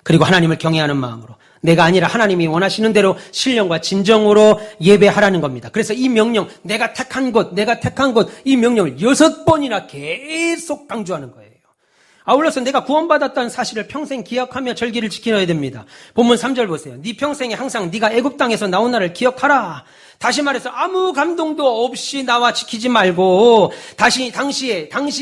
그리고 하나님을 경외하는 마음으로 내가 아니라 하나님이 원하시는 대로 신령과 진정으로 예배하라는 겁니다. 그래서 이 명령, 내가 택한 곳, 이 명령을 6번이나 계속 강조하는 거예요. 아울러서 내가 구원받았다는 사실을 평생 기억하며 절기를 지켜야 됩니다. 본문 3절 보세요. 네 평생에 항상 네가 애굽 땅에서 나온 날을 기억하라. 다시 말해서 아무 감동도 없이 나와 지키지 말고 당시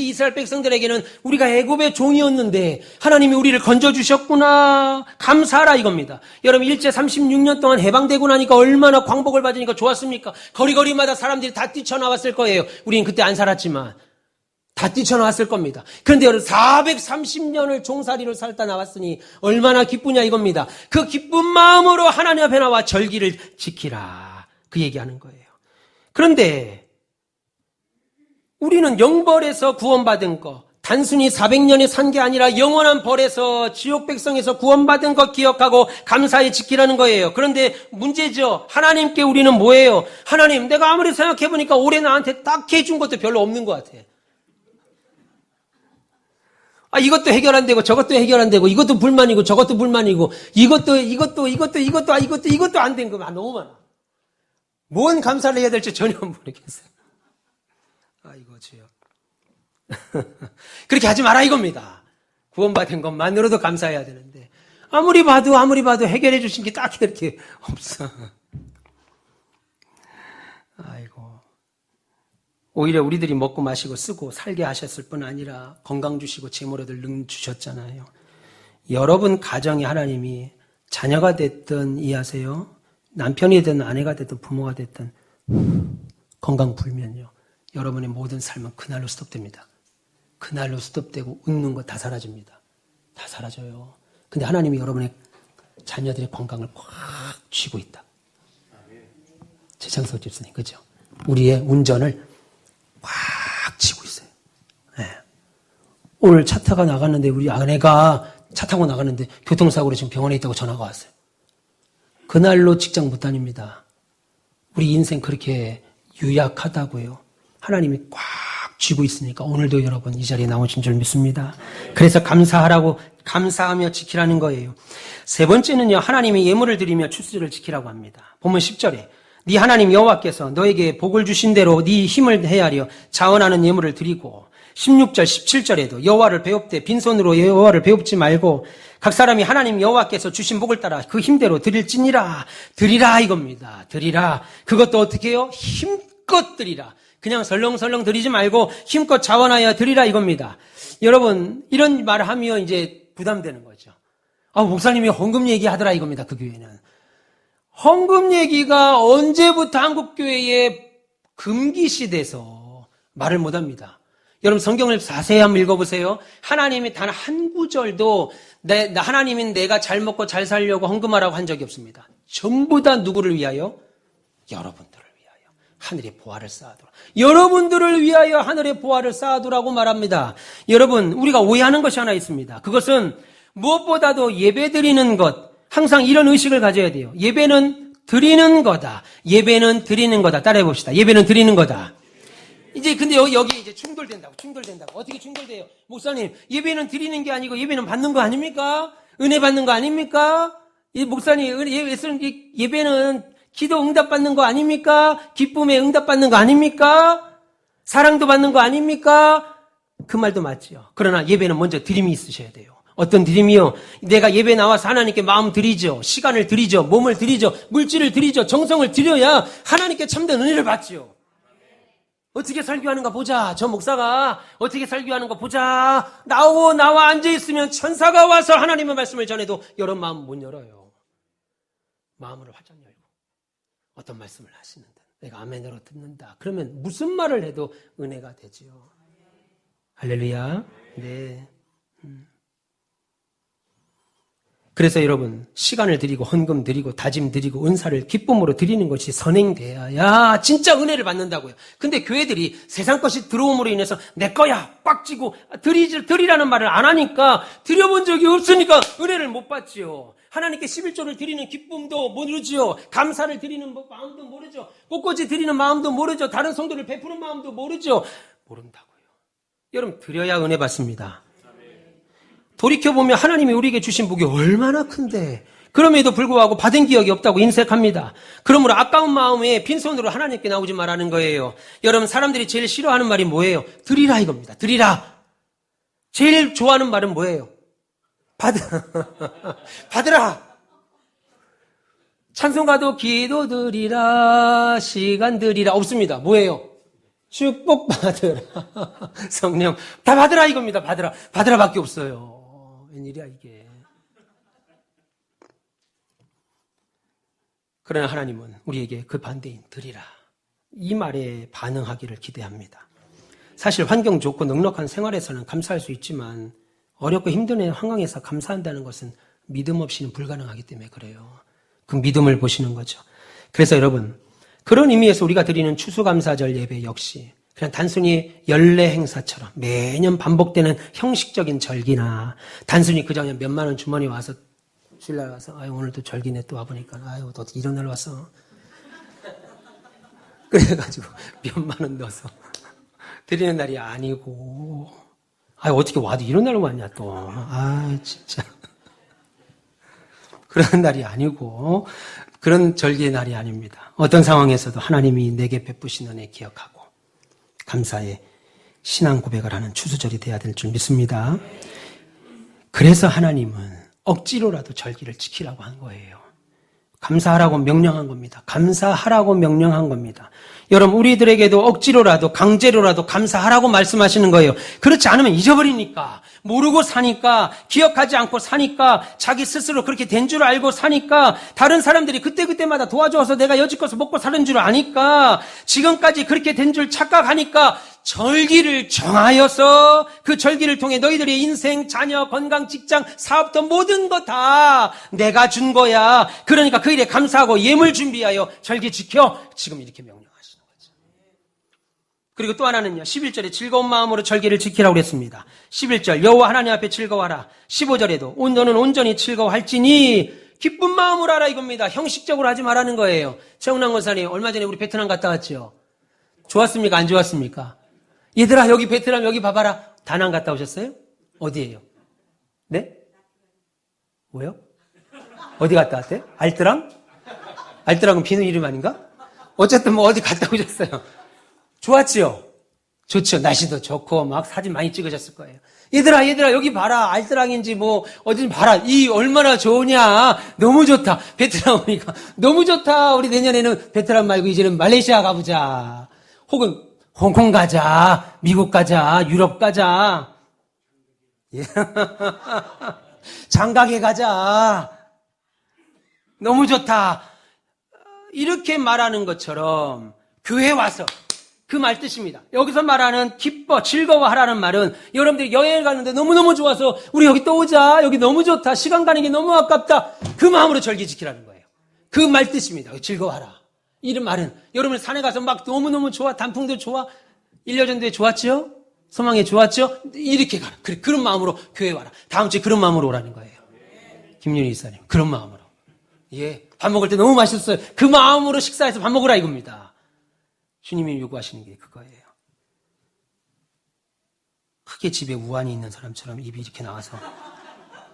이스라엘 백성들에게는 우리가 애굽의 종이었는데 하나님이 우리를 건져주셨구나 감사하라 이겁니다. 여러분 일제 36년 동안 해방되고 나니까 얼마나 광복을 받으니까 좋았습니까? 거리거리마다 사람들이 다 뛰쳐나왔을 거예요. 우리는 그때 안 살았지만 다 뛰쳐나왔을 겁니다. 그런데 여러분 430년을 종살이로 살다 나왔으니 얼마나 기쁘냐 이겁니다. 그 기쁜 마음으로 하나님 앞에 나와 절기를 지키라. 그 얘기하는 거예요. 그런데 우리는 영벌에서 구원받은 거, 단순히 400년에 산 게 아니라 영원한 벌에서 지옥 백성에서 구원받은 것 기억하고 감사히 지키라는 거예요. 그런데 문제죠. 하나님께 우리는 뭐예요? 하나님, 내가 아무리 생각해보니까 올해 나한테 딱 해준 것도 별로 없는 것 같아. 이것도 해결 안 되고 저것도 해결 안 되고 이것도 불만이고 저것도 불만이고 이것도 안 된 거 너무 많아. 뭔 감사를 해야 될지 전혀 모르겠어요. 아이고 주여. 그렇게 하지 마라 이겁니다. 구원받은 것만으로도 감사해야 되는데 아무리 봐도 해결해 주신 게 딱히 그렇게 없어. 아이고. 오히려 우리들이 먹고 마시고 쓰고 살게 하셨을 뿐 아니라 건강 주시고 재물을 능 주셨잖아요. 여러분 가정에 하나님이 자녀가 됐든 이해하세요. 남편이 됐든 아내가 됐든 부모가 됐든 건강 불면요. 여러분의 모든 삶은 그날로 스톱됩니다. 그날로 스톱되고 웃는 거 다 사라집니다. 다 사라져요. 근데 하나님이 여러분의 자녀들의 건강을 꽉 쥐고 있다. 최창석 집사님, 그죠? 우리의 운전을 꽉 쥐고 있어요. 네. 오늘 차 타고 나갔는데 우리 아내가 차 타고 나갔는데 교통사고로 지금 병원에 있다고 전화가 왔어요. 그날로 직장 못 다닙니다. 우리 인생 그렇게 유약하다고요. 하나님이 꽉 쥐고 있으니까 오늘도 여러분 이 자리에 나오신 줄 믿습니다. 그래서 감사하라고 감사하며 지키라는 거예요. 세 번째는요. 하나님이 예물을 드리며 추수를 지키라고 합니다. 본문 10절에 네 하나님 여호와께서 너에게 복을 주신 대로 네 힘을 헤아려 자원하는 예물을 드리고 16절 17절에도 여호와를 배웁되 빈손으로 여호와를 배웁지 말고 각 사람이 하나님 여호와께서 주신 복을 따라 그 힘대로 드릴지니라. 드리라 이겁니다. 드리라. 그것도 어떻게 해요? 힘껏 드리라. 그냥 설렁설렁 드리지 말고 힘껏 자원하여 드리라 이겁니다. 여러분 이런 말을 하면 이제 부담되는 거죠. 목사님이 헌금 얘기하더라 이겁니다. 그 교회는. 헌금 얘기가 언제부터 한국교회에 금기시돼서 말을 못합니다. 여러분 성경을 자세히 한번 읽어보세요. 하나님이 단 한 구절도 하나님인 내가 잘 먹고 잘 살려고 헌금하라고 한 적이 없습니다. 전부 다 누구를 위하여? 여러분들을 위하여 하늘의 보화를 쌓아두라. 여러분들을 위하여 하늘의 보화를 쌓아두라고 말합니다. 여러분 우리가 오해하는 것이 하나 있습니다. 그것은 무엇보다도 예배드리는 것, 항상 이런 의식을 가져야 돼요. 예배는 드리는 거다. 예배는 드리는 거다. 따라해 봅시다. 예배는 드리는 거다. 이제 근데 여기 이제 충돌된다고. 어떻게 충돌돼요? 목사님, 예배는 드리는 게 아니고 예배는 받는 거 아닙니까? 은혜 받는 거 아닙니까? 목사님, 예배는 기도 응답 받는 거 아닙니까? 기쁨에 응답 받는 거 아닙니까? 사랑도 받는 거 아닙니까? 그 말도 맞죠. 그러나 예배는 먼저 드림이 있으셔야 돼요. 어떤 드림이요? 내가 예배 나와서 하나님께 마음 드리죠. 시간을 드리죠. 몸을 드리죠. 물질을 드리죠. 정성을 드려야 하나님께 참된 은혜를 받죠. 어떻게 설교하는가 보자. 저 목사가 어떻게 설교하는가 보자. 나와 앉아있으면 천사가 와서 하나님의 말씀을 전해도 여러분 마음 못 열어요. 마음을 활짝 열고 어떤 말씀을 하시는다. 내가 아멘으로 듣는다. 그러면 무슨 말을 해도 은혜가 되지요. 할렐루야. 네. 그래서 여러분 시간을 드리고 헌금 드리고 다짐 드리고 은사를 기쁨으로 드리는 것이 선행되어야 진짜 은혜를 받는다고요. 근데 교회들이 세상 것이 들어옴으로 인해서 내 거야 꽉 쥐고 드리라는 말을 안 하니까 드려본 적이 없으니까 은혜를 못 받지요. 하나님께 11조를 드리는 기쁨도 모르지요. 감사를 드리는 마음도 모르죠. 꽃꽂이 드리는 마음도 모르죠. 다른 성도를 베푸는 마음도 모르죠. 모른다고요. 여러분 드려야 은혜 받습니다. 돌이켜보면 하나님이 우리에게 주신 복이 얼마나 큰데 그럼에도 불구하고 받은 기억이 없다고 인색합니다. 그러므로 아까운 마음에 빈손으로 하나님께 나오지 말라는 거예요. 여러분 사람들이 제일 싫어하는 말이 뭐예요? 드리라 이겁니다. 드리라. 제일 좋아하는 말은 뭐예요? 받으라. 찬송가도 기도 드리라 시간 드리라 없습니다. 뭐예요? 축복 받으라. 성령 다 받으라 이겁니다. 받으라밖에 없어요. 웬일이야 이게. 그러나 하나님은 우리에게 그 반대인 드리라 이 말에 반응하기를 기대합니다. 사실 환경 좋고 넉넉한 생활에서는 감사할 수 있지만 어렵고 힘든 환경에서 감사한다는 것은 믿음 없이는 불가능하기 때문에 그래요. 그 믿음을 보시는 거죠. 그래서 여러분 그런 의미에서 우리가 드리는 추수감사절 예배 역시 그냥 단순히 연례 행사처럼 매년 반복되는 형식적인 절기나 단순히 그저 그냥 몇만 원 주머니 와서 주일날 와서 아유 오늘도 절기네 또 와보니까 아유 또 이런 날 왔어. 그래가지고 몇만 원 넣어서 드리는 날이 아니고 아유 어떻게 와도 이런 날로 왔냐 또. 아 진짜. 그런 날이 아니고 그런 절기의 날이 아닙니다. 어떤 상황에서도 하나님이 내게 베푸신 은혜 기억하고 감사의 신앙 고백을 하는 추수절이 돼야 될 줄 믿습니다. 그래서 하나님은 억지로라도 절기를 지키라고 한 거예요. 감사하라고 명령한 겁니다. 감사하라고 명령한 겁니다. 여러분 우리들에게도 억지로라도 강제로라도 감사하라고 말씀하시는 거예요. 그렇지 않으면 잊어버리니까 모르고 사니까 기억하지 않고 사니까 자기 스스로 그렇게 된 줄 알고 사니까 다른 사람들이 그때그때마다 도와줘서 내가 여지껏 먹고 사는 줄 아니까 지금까지 그렇게 된 줄 착각하니까 절기를 정하여서 그 절기를 통해 너희들의 인생, 자녀, 건강, 직장, 사업도 모든 거 다 내가 준 거야. 그러니까 그 일에 감사하고 예물 준비하여 절기 지켜. 지금 이렇게 명령하시는 거죠. 그리고 또 하나는요. 11절에 즐거운 마음으로 절기를 지키라고 그랬습니다. 11절 여호와 하나님 앞에 즐거워하라. 15절에도 너는 온전히 즐거워할지니 기쁜 마음으로 하라 이겁니다. 형식적으로 하지 말라는 거예요. 최웅남 권사님 얼마 전에 우리 베트남 갔다 왔죠. 좋았습니까? 안 좋았습니까? 얘들아 여기 베트남 여기 봐봐라. 다낭 갔다 오셨어요? 어디예요? 네? 뭐요? 어디 갔다 왔대? 알뜨랑? 알뜨랑은 비는 이름 아닌가? 어쨌든 뭐 어디 갔다 오셨어요. 좋았지요? 좋죠. 날씨도 좋고 막 사진 많이 찍으셨을 거예요. 얘들아 여기 봐라. 알뜨랑인지 뭐 어딘지 봐라. 이 얼마나 좋으냐. 너무 좋다. 베트남 오니까 너무 좋다. 우리 내년에는 베트남 말고 이제는 말레이시아 가보자. 혹은 홍콩 가자. 미국 가자. 유럽 가자. 예. 장가게 가자. 너무 좋다. 이렇게 말하는 것처럼 교회 와서 그 말 뜻입니다. 여기서 말하는 기뻐, 즐거워하라는 말은 여러분들이 여행을 가는데 너무너무 좋아서 우리 여기 또 오자. 여기 너무 좋다. 시간 가는 게 너무 아깝다. 그 마음으로 절기 지키라는 거예요. 그 말 뜻입니다. 즐거워하라. 이런 말은 여러분 산에 가서 막 너무너무 좋아. 단풍도 좋아. 1년 전도에 좋았죠? 소망에 좋았죠? 이렇게 가라. 그래, 그런 마음으로 교회 와라. 다음 주에 그런 마음으로 오라는 거예요. 김윤희 이사님, 그런 마음으로. 예, 밥 먹을 때 너무 맛있었어요. 그 마음으로 식사해서 밥 먹으라 이겁니다. 주님이 요구하시는 게 그거예요. 크게 집에 우환이 있는 사람처럼 입이 이렇게 나와서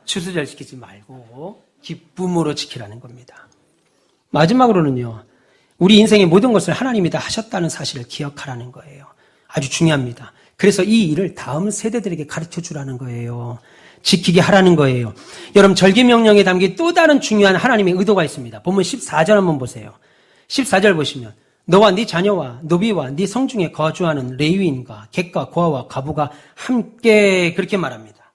추수절 지키지 말고 기쁨으로 지키라는 겁니다. 마지막으로는요. 우리 인생의 모든 것을 하나님이 다 하셨다는 사실을 기억하라는 거예요. 아주 중요합니다. 그래서 이 일을 다음 세대들에게 가르쳐 주라는 거예요. 지키게 하라는 거예요. 여러분 절기 명령에 담긴 또 다른 중요한 하나님의 의도가 있습니다. 본문 14절 한번 보세요. 14절 보시면 너와 네 자녀와 노비와 네 성중에 거주하는 레위인과 객과 고아와 과부가 함께 그렇게 말합니다.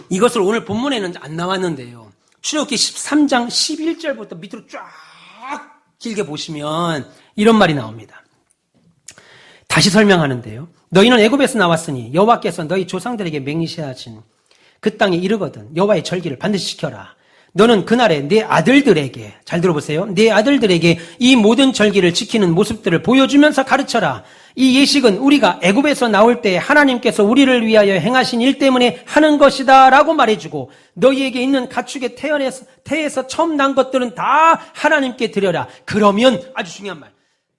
이것을 오늘 본문에는 안 나왔는데요. 출애굽기 13장 11절부터 밑으로 쫙 길게 보시면 이런 말이 나옵니다. 다시 설명하는데요. 너희는 애굽에서 나왔으니 여호와께서 너희 조상들에게 맹세하신 그 땅에 이르거든 여호와의 절기를 반드시 지켜라. 너는 그날에 내 아들들에게 잘 들어보세요. 내 아들들에게 이 모든 절기를 지키는 모습들을 보여주면서 가르쳐라. 이 예식은 우리가 애굽에서 나올 때 하나님께서 우리를 위하여 행하신 일 때문에 하는 것이다 라고 말해주고 너희에게 있는 가축의 태에서 처음 난 것들은 다 하나님께 드려라. 그러면 아주 중요한 말.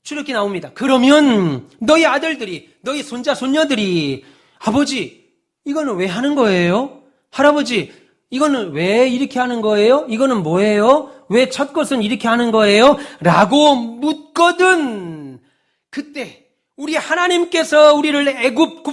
출애굽기 나옵니다. 그러면 너희 아들들이 너희 손자 손녀들이 아버지 이거는 왜 하는 거예요? 할아버지 이거는 왜 이렇게 하는 거예요? 이거는 뭐예요? 왜 첫 것은 이렇게 하는 거예요? 라고 묻거든. 그때 우리 하나님께서 우리를 애굽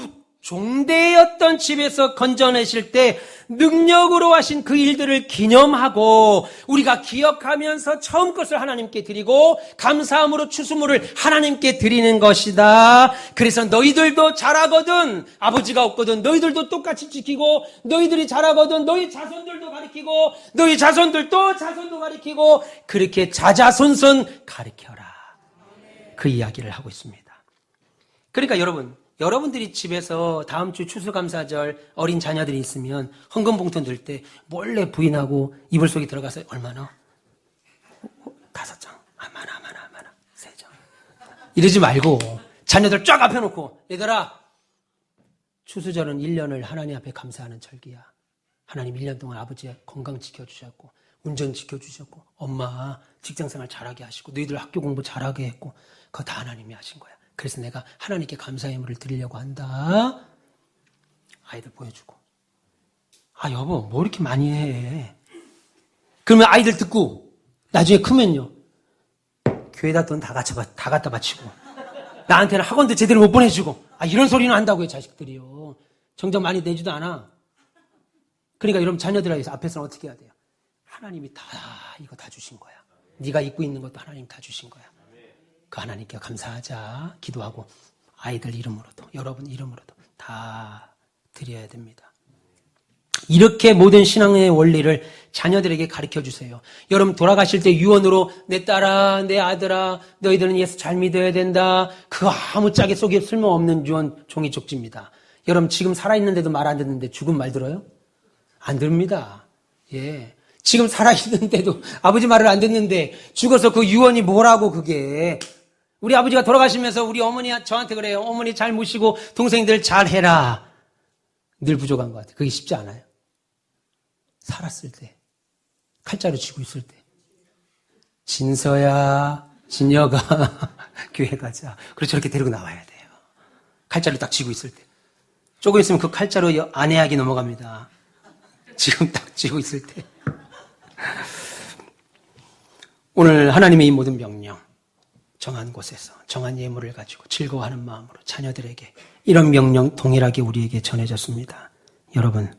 종대였던 집에서 건져내실 때 능력으로 하신 그 일들을 기념하고 우리가 기억하면서 처음 것을 하나님께 드리고 감사함으로 추수물을 하나님께 드리는 것이다. 그래서 너희들도 잘하거든 아버지가 없거든 너희들도 똑같이 지키고 너희들이 잘하거든 너희 자손들도 가르치고 너희 자손들도 자손도 가르치고 그렇게 자자손손 가르쳐라. 그 이야기를 하고 있습니다. 그러니까 여러분들이 집에서 다음 주 추수감사절 어린 자녀들이 있으면 헌금 봉투 넣을 때 몰래 부인하고 이불 속에 들어가서 얼마나? 5장. 많아. 3장. 이러지 말고 자녀들 쫙 앞에 놓고 얘들아 추수절은 1년을 하나님 앞에 감사하는 절기야. 하나님 1년 동안 아버지의 건강 지켜주셨고 운전 지켜주셨고 엄마 직장생활 잘하게 하시고 너희들 학교 공부 잘하게 했고 그거 다 하나님이 하신 거야. 그래서 내가 하나님께 감사의 예물을 드리려고 한다. 아이들 보여주고 아 여보 뭐 이렇게 많이 해. 그러면 아이들 듣고 나중에 크면요. 교회다 돈 다 갖다 바치고 나한테는 학원도 제대로 못 보내주고 아 이런 소리는 한다고요. 자식들이요. 정작 많이 내지도 않아. 그러니까 여러분 자녀들 앞에서는 어떻게 해야 돼요? 하나님이 다 이거 다 주신 거야. 네가 입고 있는 것도 하나님 다 주신 거야. 그 하나님께 감사하자 기도하고 아이들 이름으로도 여러분 이름으로도 다 드려야 됩니다. 이렇게 모든 신앙의 원리를 자녀들에게 가르쳐주세요. 여러분 돌아가실 때 유언으로 내 딸아 내 아들아 너희들은 예수 잘 믿어야 된다. 그거 아무짝에 속에 쓸모없는 유언 종이 쪽지입니다. 여러분 지금 살아있는데도 말 안 듣는데 죽으면 말 들어요? 안 들습니다. 예. 지금 살아있는데도 아버지 말을 안 듣는데 죽어서 그 유언이 뭐라고 그게. 우리 아버지가 돌아가시면서 우리 어머니 저한테 그래요. 어머니 잘 모시고 동생들 잘 해라. 늘 부족한 것 같아요. 그게 쉽지 않아요. 살았을 때 칼자루 쥐고 있을 때 진서야 진여가 교회 가자. 그리고 저렇게 데리고 나와야 돼요. 칼자루 딱 쥐고 있을 때 조금 있으면 그 칼자루 안해하기 넘어갑니다. 지금 딱 쥐고 있을 때 오늘 하나님의 이 모든 명령 정한 곳에서 정한 예물을 가지고 즐거워하는 마음으로 자녀들에게 이런 명령 동일하게 우리에게 전해졌습니다. 여러분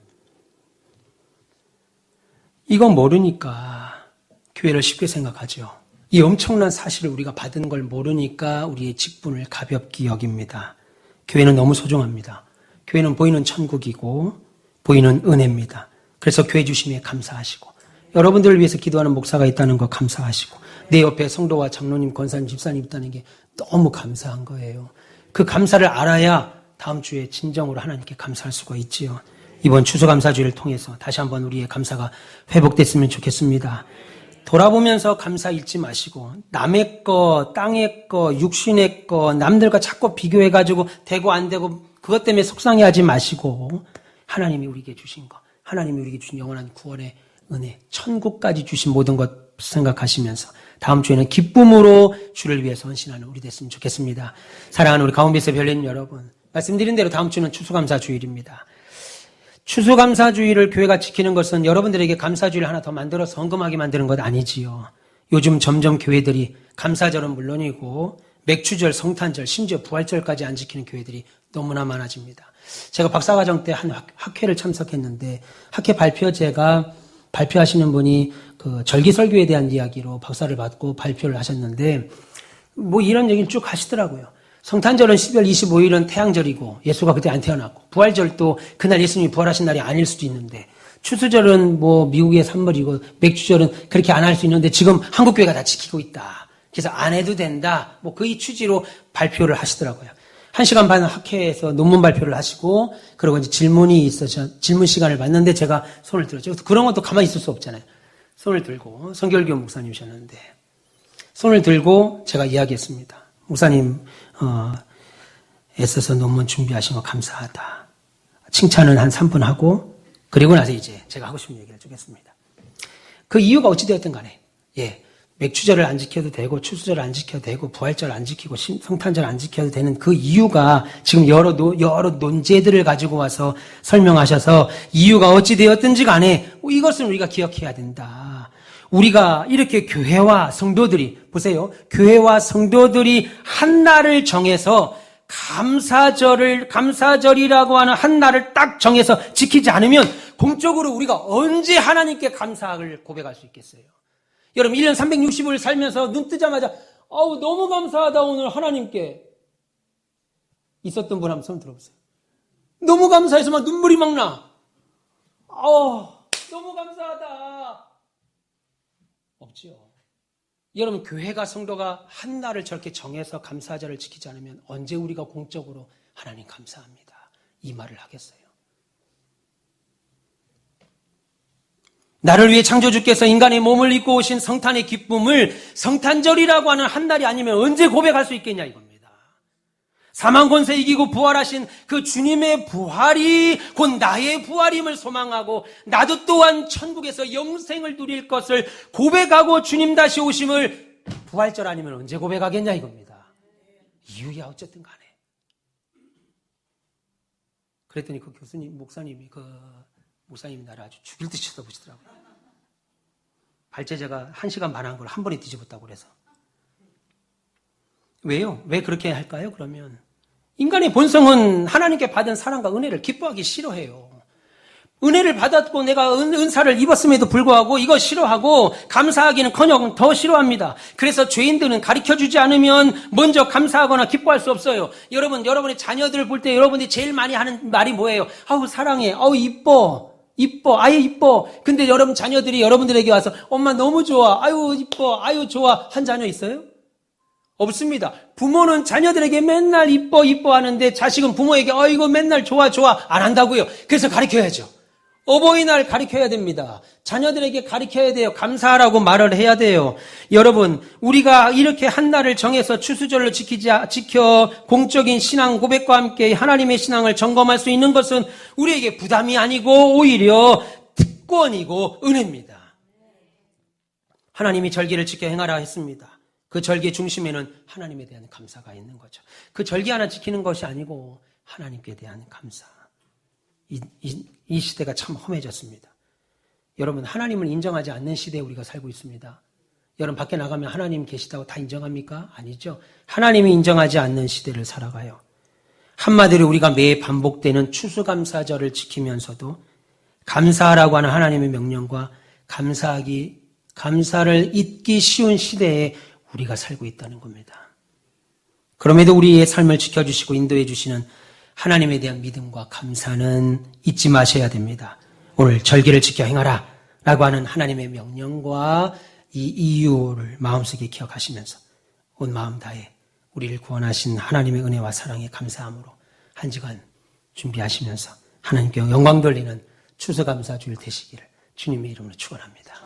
이거 모르니까 교회를 쉽게 생각하죠. 이 엄청난 사실을 우리가 받은 걸 모르니까 우리의 직분을 가볍게 여깁니다. 교회는 너무 소중합니다. 교회는 보이는 천국이고 보이는 은혜입니다. 그래서 교회 주심에 감사하시고 여러분들을 위해서 기도하는 목사가 있다는 거 감사하시고 내 옆에 성도와 장로님, 권사님, 집사님 있다는 게 너무 감사한 거예요. 그 감사를 알아야 다음 주에 진정으로 하나님께 감사할 수가 있지요. 이번 추수감사주의를 통해서 다시 한번 우리의 감사가 회복됐으면 좋겠습니다. 돌아보면서 감사 잊지 마시고 남의 거, 땅의 거, 육신의 거 남들과 자꾸 비교해가지고 되고 안 되고 그것 때문에 속상해하지 마시고 하나님이 우리에게 주신 거, 하나님이 우리에게 주신 영원한 구원의 은혜, 천국까지 주신 모든 것 생각하시면서 다음 주에는 기쁨으로 주를 위해서 헌신하는 우리 됐으면 좋겠습니다. 사랑하는 우리 가운데서 별님 여러분, 말씀드린 대로 다음 주는 추수감사주일입니다. 추수감사주의를 교회가 지키는 것은 여러분들에게 감사주의를 하나 더 만들어서 헌금하게 만드는 것 아니지요. 요즘 점점 교회들이 감사절은 물론이고 맥주절, 성탄절, 심지어 부활절까지 안 지키는 교회들이 너무나 많아집니다. 제가 박사과정 때 한 학회를 참석했는데 학회 발표제가 발표하시는 분이 그 절기설교에 대한 이야기로 박사를 받고 발표를 하셨는데 뭐 이런 얘기를 쭉 하시더라고요. 성탄절은 12월 25일은 태양절이고 예수가 그때 안 태어났고 부활절도 그날 예수님이 부활하신 날이 아닐 수도 있는데 추수절은 뭐 미국의 산물이고 맥주절은 그렇게 안 할 수 있는데 지금 한국교회가 다 지키고 있다. 그래서 안 해도 된다. 뭐 그 취지로 발표를 하시더라고요. 1시간 반 학회에서 논문 발표를 하시고 그리고 이제 질문이 있어서 질문 시간을 받는데 제가 손을 들었죠. 그런 것도 가만히 있을 수 없잖아요. 손을 들고 성결교 목사님이셨는데 손을 들고 제가 이야기했습니다. 목사님 애써서 논문 준비하신 거 감사하다. 칭찬은 한 3분 하고 그리고 나서 이제 제가 하고 싶은 얘기를 주겠습니다. 그 이유가 어찌되었든 간에 맥주절을 안 지켜도 되고 추수절을 안 지켜도 되고 부활절을 안 지키고 성탄절 안 지켜도 되는 그 이유가 지금 여러 논제들을 가지고 와서 설명하셔서 이유가 어찌되었든지 간에 이것은 우리가 기억해야 된다. 우리가 이렇게 교회와 성도들이 보세요. 교회와 성도들이 한 날을 정해서 감사절이라고 하는 한 날을 딱 정해서 지키지 않으면 공적으로 우리가 언제 하나님께 감사를 고백할 수 있겠어요? 여러분 1년 365일 살면서 눈 뜨자마자 너무 감사하다 오늘 하나님께 있었던 분 한번 손 들어보세요. 너무 감사해서 막 눈물이 막 나. 너무 감사하다. 없지요. 여러분 교회가 성도가 한 날을 저렇게 정해서 감사절을 지키지 않으면 언제 우리가 공적으로 하나님 감사합니다 이 말을 하겠어요? 나를 위해 창조주께서 인간의 몸을 입고 오신 성탄의 기쁨을 성탄절이라고 하는 한 날이 아니면 언제 고백할 수 있겠냐 이겁니다. 사망 권세 이기고 부활하신 그 주님의 부활이 곧 나의 부활임을 소망하고 나도 또한 천국에서 영생을 누릴 것을 고백하고 주님 다시 오심을 부활절 아니면 언제 고백하겠냐 이겁니다. 이유야 어쨌든 간에. 그랬더니 그 목사님이 나를 아주 죽일 듯이 쳐다보시더라고요. 발제자가 1시간 반 한 걸 한 번에 뒤집었다고 그래서. 왜요? 왜 그렇게 할까요? 그러면 인간의 본성은 하나님께 받은 사랑과 은혜를 기뻐하기 싫어해요. 은혜를 받았고 내가 은사를 입었음에도 불구하고 이거 싫어하고 감사하기는커녕 더 싫어합니다. 그래서 죄인들은 가르쳐주지 않으면 먼저 감사하거나 기뻐할 수 없어요. 여러분의 자녀들을 볼 때 여러분이 제일 많이 하는 말이 뭐예요? 아우 사랑해, 아우 이뻐, 아유 이뻐. 근데 여러분 자녀들이 여러분들에게 와서 엄마 너무 좋아, 아유 이뻐, 아유 좋아 한 자녀 있어요? 없습니다. 부모는 자녀들에게 맨날 이뻐 하는데 자식은 부모에게 이거 맨날 좋아 안 한다고요. 그래서 가르쳐야죠. 어버이날 가르쳐야 됩니다. 자녀들에게 가르쳐야 돼요. 감사하라고 말을 해야 돼요. 여러분, 우리가 이렇게 한 날을 정해서 추수절을 지켜 공적인 신앙 고백과 함께 하나님의 신앙을 점검할 수 있는 것은 우리에게 부담이 아니고 오히려 특권이고 은혜입니다. 하나님이 절기를 지켜 행하라 했습니다. 그 절기의 중심에는 하나님에 대한 감사가 있는 거죠. 그 절기 하나 지키는 것이 아니고 하나님께 대한 감사. 이 시대가 참 험해졌습니다. 여러분, 하나님을 인정하지 않는 시대에 우리가 살고 있습니다. 여러분, 밖에 나가면 하나님 계시다고 다 인정합니까? 아니죠. 하나님이 인정하지 않는 시대를 살아가요. 한마디로 우리가 매해 반복되는 추수감사절을 지키면서도 감사하라고 하는 하나님의 명령과 감사를 잊기 쉬운 시대에 우리가 살고 있다는 겁니다. 그럼에도 우리의 삶을 지켜주시고 인도해 주시는 하나님에 대한 믿음과 감사는 잊지 마셔야 됩니다. 오늘 절기를 지켜 행하라 라고 하는 하나님의 명령과 이 이유를 마음속에 기억하시면서 온 마음 다해 우리를 구원하신 하나님의 은혜와 사랑에 감사함으로 한 주간 준비하시면서 하나님께 영광 돌리는 추수감사주일 되시기를 주님의 이름으로 축원합니다.